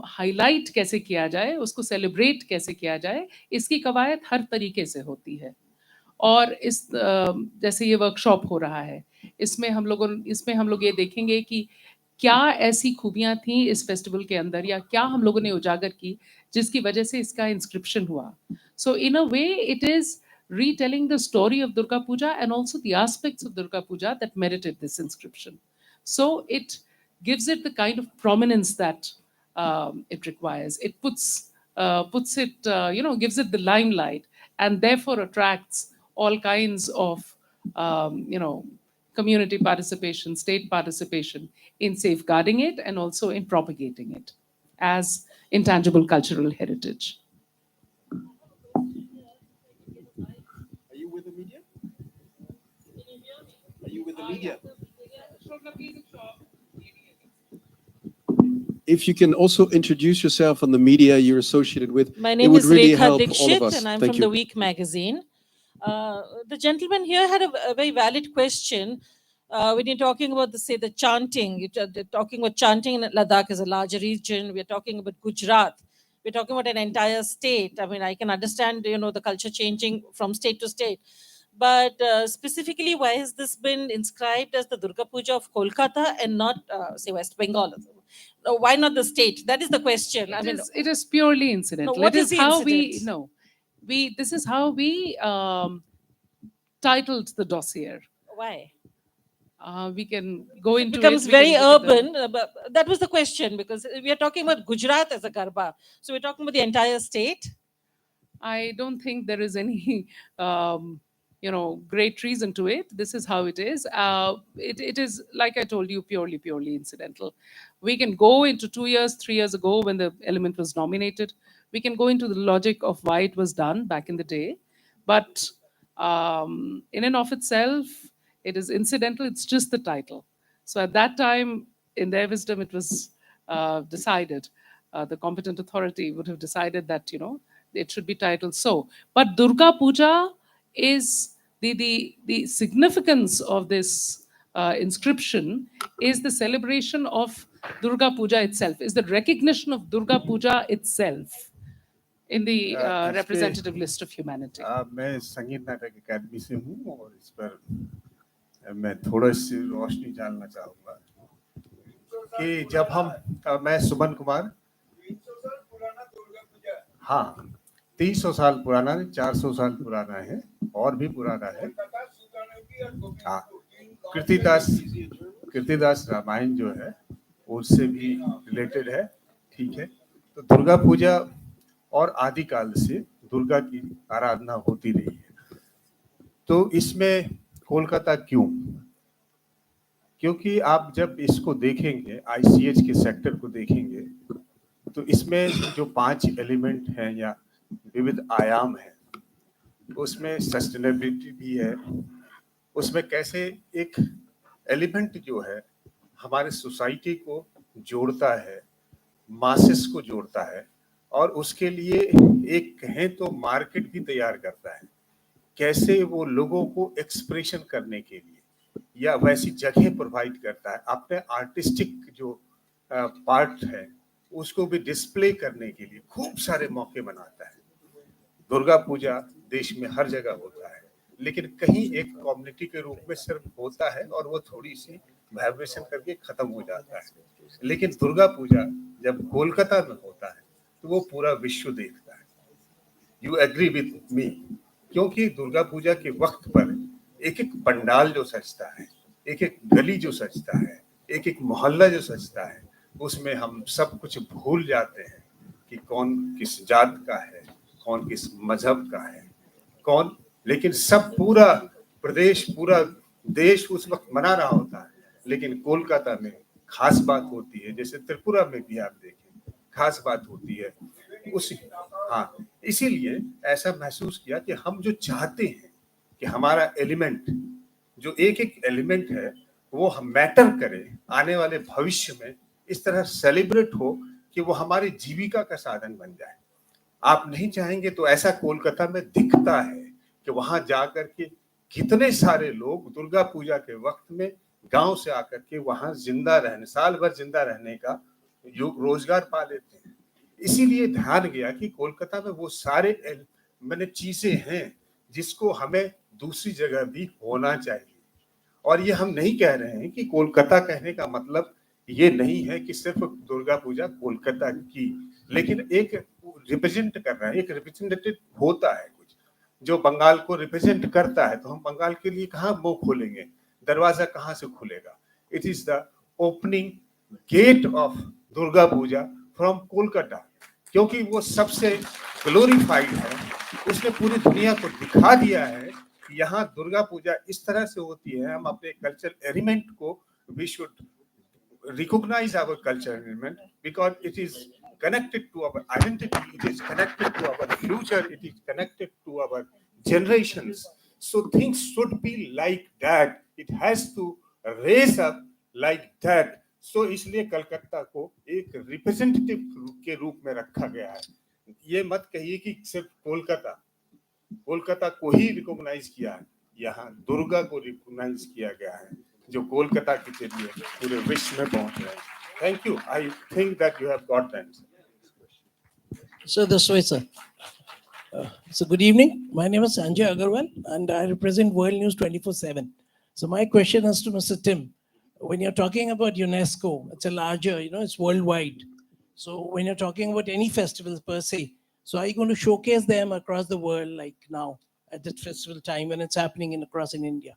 हाईलाइट कैसे किया जाए, उसको सेलिब्रेट कैसे किया जाए, इसकी कवायद हर तरीके से होती है. और इस जैसे ये वर्कशॉप हो रहा है, इसमें हम लोग ये देखेंगे कि क्या ऐसी खूबियां थी इस फेस्टिवल के अंदर या क्या हम लोगों ने उजागर की जिसकी वजह से इसका इंस्क्रिप्शन हुआ. So in a way it is retelling the story of Durga Puja and also the aspects of Durga Puja that merited this inscription. So it gives it the kind of prominence that it requires. It puts it, gives it the limelight and therefore attracts all kinds of, community participation, state participation in safeguarding it and also in propagating it as intangible cultural heritage. Are you with the media? Are you with the media? If you can also introduce yourself on the media you're associated with, my it name would is really Rekha help all Dixit of us. and I'm Thank from you. The Week magazine. The gentleman here had a very valid question. When you're talking about the chanting, you're talking about chanting in Ladakh is a larger region. We're talking about Gujarat. We're talking about an entire state. I mean, I can understand, the culture changing from state to state. But specifically, why has this been inscribed as the Durga Puja of Kolkata and not, say, West Bengal? Why not the state? That is the question. It is purely incidental. No, what it is the how incident? this is how we titled the dossier. Why? We can go into it becomes it. Very urban. But that was the question, because we are talking about Gujarat as a Garba. So we're talking about the entire state. I don't think there is any, great reason to it. This is how it is. It is, like I told you, purely incidental. We can go into 2 years, 3 years ago when the element was nominated. We can go into the logic of why it was done back in the day. But in and of itself, it is incidental. It's just the title. So at that time, in their wisdom, it was decided. The competent authority would have decided that, it should be titled so. But Durga Puja is the significance of this inscription is the celebration of Durga Puja itself, is the recognition of Durga Puja itself in the representative list of humanity. मैं संगीत नाटक अकादमी से हूँ और इस पर मैं थोड़ा सी रोशनी डालना चाहूँगा कि जब हम मैं सुमन कुमार हाँ 300 साल पुराना है, 400 साल पुराना है, और भी पुराना है। हाँ, कीर्तिदास रामायण जो है उससे भी रिलेटेड है। ठीक है, तो दुर्गा पूजा और आदिकाल से दुर्गा की आराधना होती रही है। तो इसमें कोलकाता क्यों? क्योंकि आप जब इसको देखेंगे, आईसीएच के सेक्टर को देखेंगे, तो इसमें जो 5 एलिमेंट हैं या विविध आयाम हैं, उसमें सस्टेनेबिलिटी भी है। उसमें कैसे एक एलिमेंट जो है हमारे सोसाइटी को जोड़ता है, मासेस को जोड़ता है, और उसके लिए एक कहें तो मार्केट भी तैयार करता है। कैसे वो लोगों को एक्सप्रेशन करने के लिए या वैसी जगह प्रोवाइड करता है, अपने आर्टिस्टिक जो पार्ट है उसको भी डिस्प्ले करने के लिए खूब सारे मौके बनाता है। दुर्गा पूजा देश में हर जगह होता है, लेकिन कहीं एक कम्युनिटी के रूप में सिर्फ होता है और वो थोड़ी सी वाइब्रेशन करके खत्म हो जाता है। लेकिन दुर्गा पूजा जब कोलकाता में होता है तो वो पूरा विश्व देखता है। You agree with me? क्योंकि दुर्गा पूजा के वक्त पर एक एक पंडाल जो सजता है, एक एक गली जो सजता है, एक एक मोहल्ला जो सजता है, उसमें हम सब कुछ भूल जाते हैं कि कौन किस जात का है, कौन किस मजहब का है, कौन, लेकिन सब पूरा प्रदेश, पूरा देश उस वक्त मना रहा होता है। लेकिन कोलकाता में खास बात होती है, जैसे त्रिपुरा में भी आप देखें खास बात होती है उस, हाँ, इसीलिए ऐसा महसूस किया कि हम जो चाहते हैं कि हमारा एलिमेंट, जो एक एक एलिमेंट है, वो हम मैटर करे आने वाले भविष्य में, इस तरह सेलिब्रेट हो कि वो हमारी जीविका का साधन बन जाए। आप नहीं चाहेंगे तो ऐसा कोलकाता में दिखता है कि वहां जाकर के कितने सारे लोग दुर्गा पूजा के वक्त में गांव से आकर के वहां जिंदा रहने, साल भर जिंदा रहने का रोजगार पा लेते हैं। इसीलिए ध्यान गया कि कोलकाता में वो सारे मैंने चीजें हैं जिसको हमें दूसरी जगह भी होना चाहिए। और ये हम नहीं कह रहे हैं कि कोलकाता कहने का मतलब ये नहीं है कि सिर्फ दुर्गा पूजा कोलकाता की, लेकिन एक रिप्रेजेंट कर रहा है, एक रिप्रेजेंटेटिव होता है कुछ जो बंगाल को रिप्रेजेंट करता है। तो हम बंगाल के लिए कहाँ मुंह खोलेंगे, दरवाजा कहाँ से खुलेगा? It is the opening gate of Durga Puja from Kolkata, क्योंकि वो सबसे ग्लोरीफाइड है। उसने पूरी दुनिया को दिखा दिया है कि यहाँ दुर्गा पूजा इस तरह से होती है। हम अपने कल्चर एलिमेंट को, we should recognize our cultural element because it is connected to our identity, it is connected to our future, it is connected to our generations. So things should be like that, it has to raise up like that. So इसलिए कलकत्ता को एक representative के रूप में रखा गया है। ये मत कहिए कि सिर्फ कोलकाता को ही रिकॉग्नाइज किया है, यहाँ दुर्गा को रिकॉग्नाइज किया गया है, जो कोलकाता के जरिए पूरे विश्व में पहुंच रहे हैं। Thank you, I think that you have got that. So this way, sir. So good evening. My name is Sanjay Agarwal, and I represent World News 24/7. So my question is to Mr. Tim. When you're talking about UNESCO, it's a larger, it's worldwide. So when you're talking about any festivals per se, so are you going to showcase them across the world, like now at that festival time when it's happening across in India?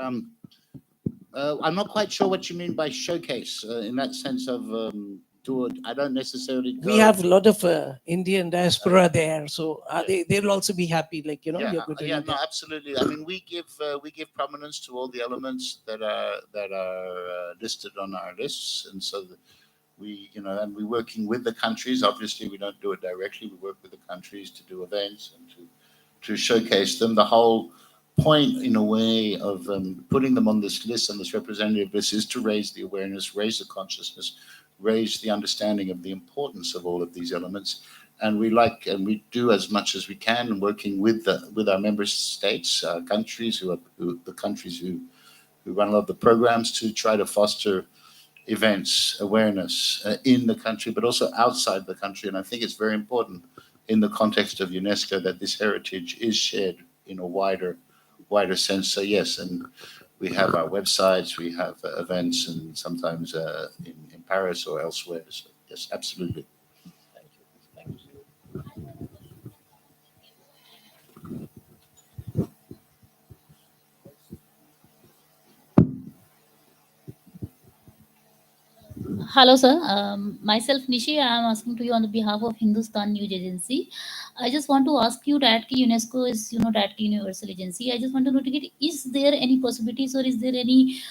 I'm not quite sure what you mean by showcase in that sense of I don't necessarily go. We have a lot of Indian diaspora there, so they'll also be happy, like you're going to no, absolutely. I mean, we give prominence to all the elements that are listed on our lists, and so we, and we're working with the countries. Obviously, we don't do it directly. We work with the countries to do events and to showcase them. The whole point, in a way, of putting them on this list, on this representative list, is to raise the awareness, raise the consciousness, raise the understanding of the importance of all of these elements. And we do as much as we can, working with our member states, countries who run a lot of the programs, to try to foster events, awareness in the country, but also outside the country. And I think it's very important in the context of UNESCO that this heritage is shared in a wider sense. So yes, and we have our websites, we have events, and sometimes in Paris or elsewhere. So Yes, absolutely. Hello, sir. Myself Nishi. I am asking to you on the behalf of Hindustan News Agency. I just want to ask you that UNESCO is, that universal agency. I just want to know, is there any possibilities or is there any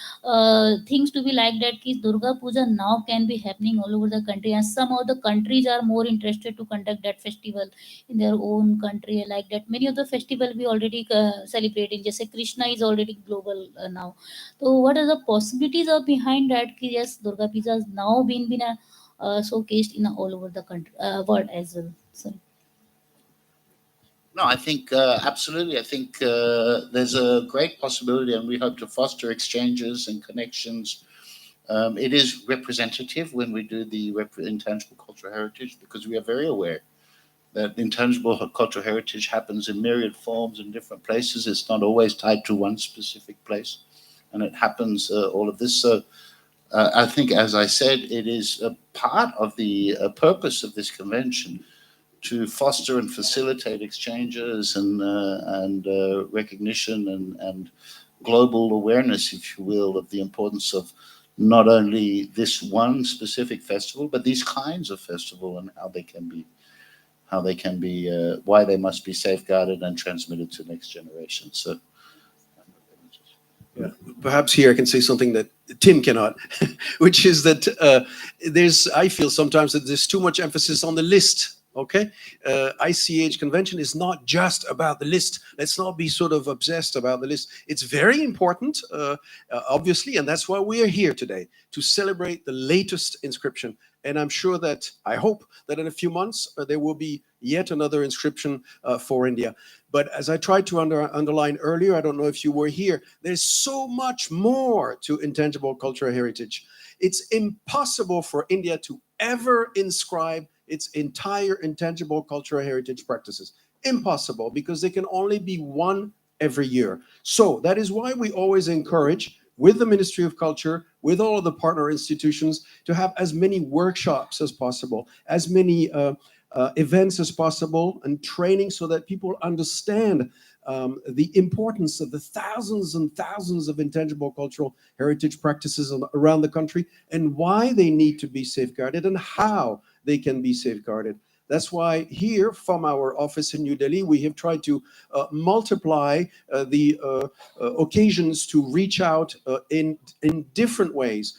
things to be like that? Ki Durga Puja now can be happening all over the country, and some of the countries are more interested to conduct that festival in their own country, like that. Many of the festival we already celebrating. Just say Krishna is already global now. So what are the possibilities of behind that? Ki yes, Durga Puja has now been showcased in all over the country, world as well. So No, I think absolutely. I think there's a great possibility, and we hope to foster exchanges and connections. It is representative when we do the intangible cultural heritage, because we are very aware that intangible cultural heritage happens in myriad forms in different places. It's not always tied to one specific place, and it happens all of this. So I think, as I said, it is a part of the purpose of this convention to foster and facilitate exchanges and recognition and global awareness, if you will, of the importance of not only this one specific festival, but these kinds of festival and how they can be, why they must be safeguarded and transmitted to next generation. So. Yeah. Perhaps here I can say something that Tim cannot, which is that I feel sometimes that there's too much emphasis on the list. Okay, ICH convention is not just about the list. Let's not be sort of obsessed about the list. It's very important, obviously, and that's why we are here today, to celebrate the latest inscription. And I'm sure that, I hope that in a few months there will be yet another inscription for India. But as I tried to underline earlier, I don't know if you were here, there's so much more to intangible cultural heritage. It's impossible for India to ever inscribe its entire intangible cultural heritage practices. Impossible, because there can only be one every year. So that is why we always encourage, with the Ministry of Culture, with all of the partner institutions, to have as many workshops as possible, as many events as possible, and training, so that people understand the importance of the thousands and thousands of intangible cultural heritage practices around the country, and why they need to be safeguarded and how they can be safeguarded. That's why here from our office in New Delhi, we have tried to multiply the occasions to reach out in different ways.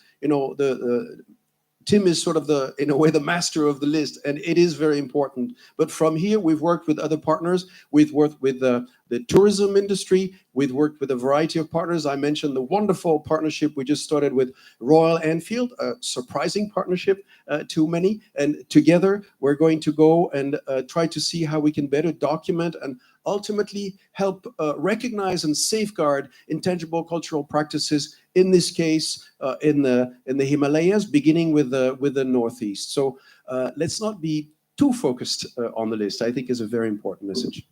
Tim is sort of in a way, the master of the list, and it is very important. But from here, we've worked with other partners. We've worked with the tourism industry. We've worked with a variety of partners. I mentioned the wonderful partnership we just started with Royal Enfield, a surprising partnership to many. And together, we're going to go and try to see how we can better document and ultimately help recognize and safeguard intangible cultural practices, in this case in the Himalayas, beginning with the Northeast. So let's not be too focused on the list, I think is a very important message.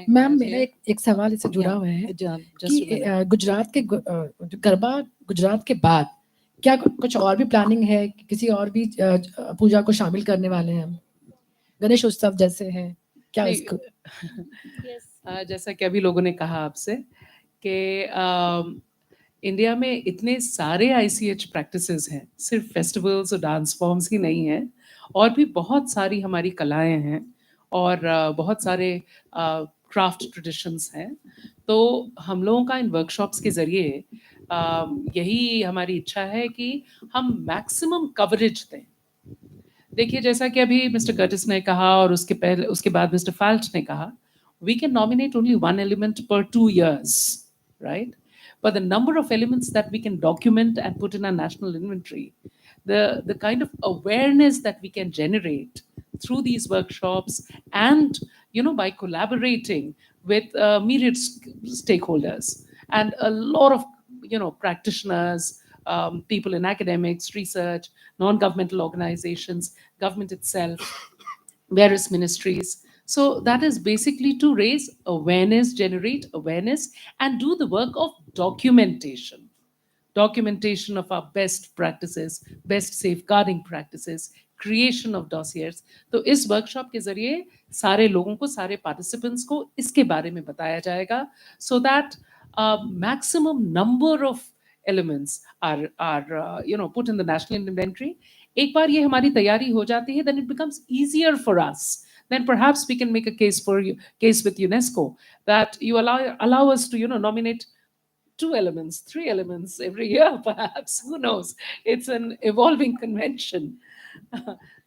Ma'am मेरा एक सवाल इससे जुड़ा हुआ है कि गुजरात के गरबा गुजरात के बाद क्या कुछ और भी प्लानिंग है, किसी और भी पूजा को शामिल करने वाले हैं हम, गणेश उत्सव जैसे हैं क्या इसको? जैसा कि अभी लोगों ने कहा आपसे कि इंडिया में इतने सारे ICH प्रैक्टिसेस हैं, सिर्फ फेस्टिवल्स और डांस फॉर्म्स ही नहीं हैं, और भी बहुत सारी हमारी कलाएं हैं और बहुत सारे क्राफ्ट ट्रेडिशंस हैं. तो हम लोगों का इन वर्कशॉप्स के ज़रिए यही हमारी इच्छा है कि हम मैक्सिमम कवरेज दें. देखिए, जैसा कि अभी मिस्टर कर्टिस ने कहा और उसके बाद मिस्टर फाल्ट ने कहा, we can nominate only one element per 2 years, right? But the number of elements that we can document and put in our national inventory, the kind of awareness that we can generate through these workshops and, by collaborating with myriad stakeholders and a lot of, practitioners, people in academics, research, non-governmental organizations, government itself, various ministries. So that is basically to raise awareness, generate awareness, and do the work of documentation of our best practices, best safeguarding practices, creation of dossiers. तो इस workshop के जरिए सारे लोगों को, सारे participants को इसके बारे में बताया जाएगा, so that a maximum number of elements are put in the national inventory. एक बार ये हमारी तैयारी हो जाती है, then it becomes easier for us. Then perhaps we can make a case with UNESCO that you allow us to nominate 2 elements, 3 elements every year, perhaps. Who knows? It's an evolving convention.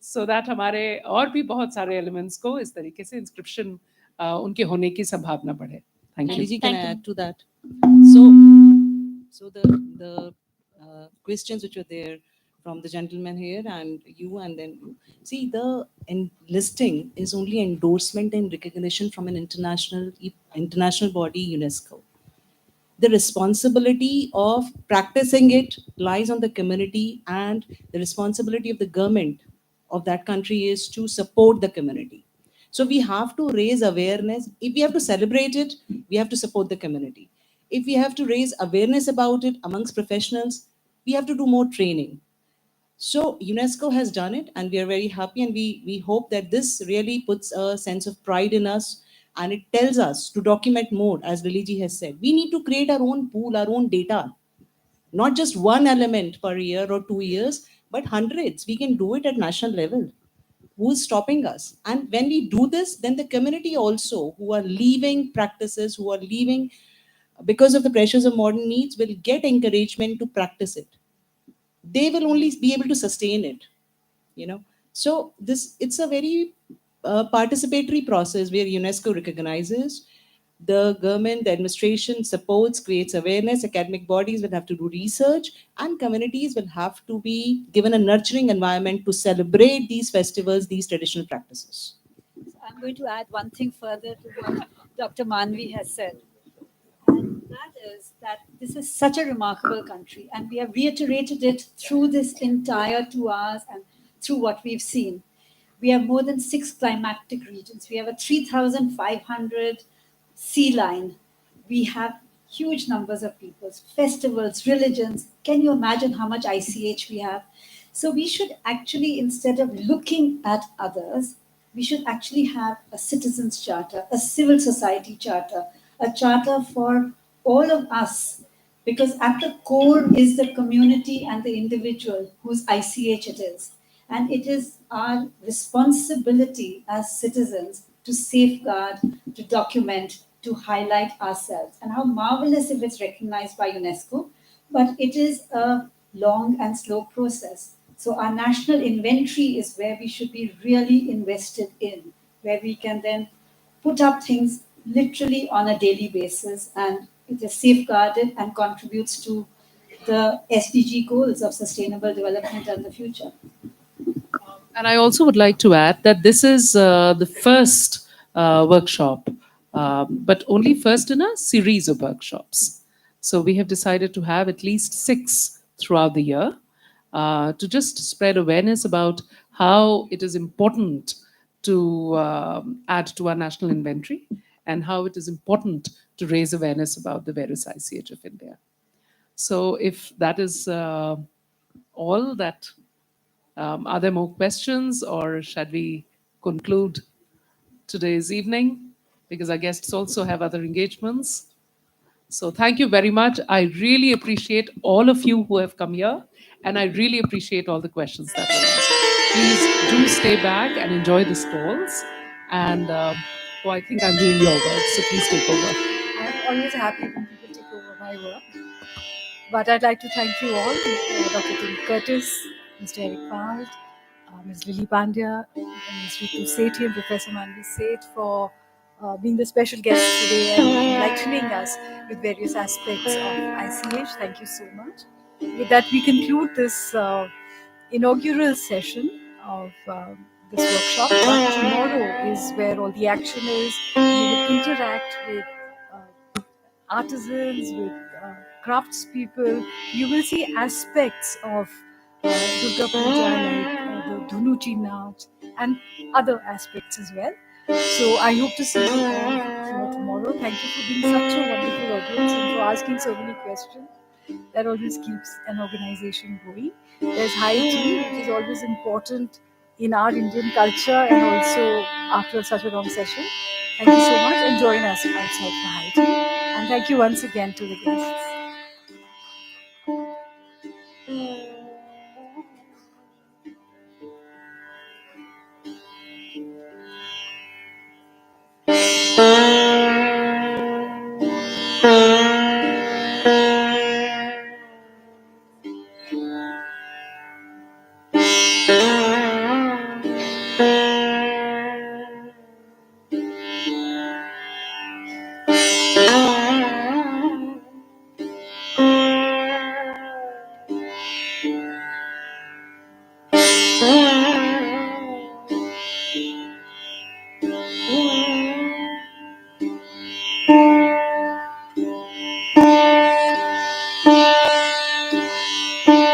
So that हमारे और भी बहुत सारे elements को इस तरीके से inscription उनके होने की संभावना बढ़े. Thank you. Liji, can I add to that? So the questions which were there from the gentleman here and you, and then you. See, the listing is only endorsement and recognition from an international body, UNESCO. The responsibility of practicing it lies on the community, and the responsibility of the government of that country is to support the community. So we have to raise awareness. If we have to celebrate it, we have to support the community. If we have to raise awareness about it amongst professionals, we have to do more training. So UNESCO has done it, and we are very happy, and we hope that this really puts a sense of pride in us, and it tells us to document more, as Liliji has said. We need to create our own pool, our own data, not just one element per year or 2 years, but hundreds. We can do it at national level. Who is stopping us? And when we do this, then the community also, who are leaving practices, who are leaving because of the pressures of modern needs, will get encouragement to practice it. They will only be able to sustain it, So it's a very participatory process where UNESCO recognizes, the government, the administration supports, creates awareness, academic bodies will have to do research, and communities will have to be given a nurturing environment to celebrate these festivals, these traditional practices. So I'm going to add one thing further to what Dr. Manvi has said. And that is that this is such a remarkable country, and we have reiterated it through this entire 2 hours and through what we've seen. We have more than 6 climatic regions. We have a 3,500 sea line. We have huge numbers of peoples, festivals, religions. Can you imagine how much ICH we have? So we should actually, instead of looking at others, we should actually have a citizens' charter, a civil society charter, a charter for all of us, because at the core is the community and the individual whose ICH it is. And it is our responsibility as citizens to safeguard, to document, to highlight ourselves. And how marvelous if it's recognized by UNESCO, but it is a long and slow process. So our national inventory is where we should be really invested in, where we can then put up things literally on a daily basis, and it is safeguarded and contributes to the SDG goals of sustainable development and the future. And I also would like to add that this is the first workshop, but only first in a series of workshops. So we have decided to have at least 6 throughout the year to just spread awareness about how it is important to add to our national inventory, and how it is important to raise awareness about the various ICH of India. So if that is all that, are there more questions, or shall we conclude today's evening? Because our guests also have other engagements. So thank you very much. I really appreciate all of you who have come here, and I really appreciate all the questions that were asked. Please do stay back and enjoy the stalls. And I think I'm doing your work, so please take over. I'm always happy when people take over my work. But I'd like to thank you all, Dr. Tim Curtis, Mr. Eric Fald, Ms. Lily Pandya, Ms. Ritu Sethi, and Professor Manvi Seth for being the special guests today and enlightening us with various aspects of ICH. Thank you so much. With that, we conclude this inaugural session of this workshop. But tomorrow is where all the action is. You will interact with artisans, with craftspeople. You will see aspects of Durga Puja like the Dhunuchi Naach and other aspects as well. So I hope to see you all here tomorrow. Thank you for being such a wonderful audience and for asking so many questions. That always keeps an organization going. There's high tea, which is always important in our Indian culture and also after such a long session. Thank you so much and join us outside for high tea. And thank you once again to the guests. Mm-hmm.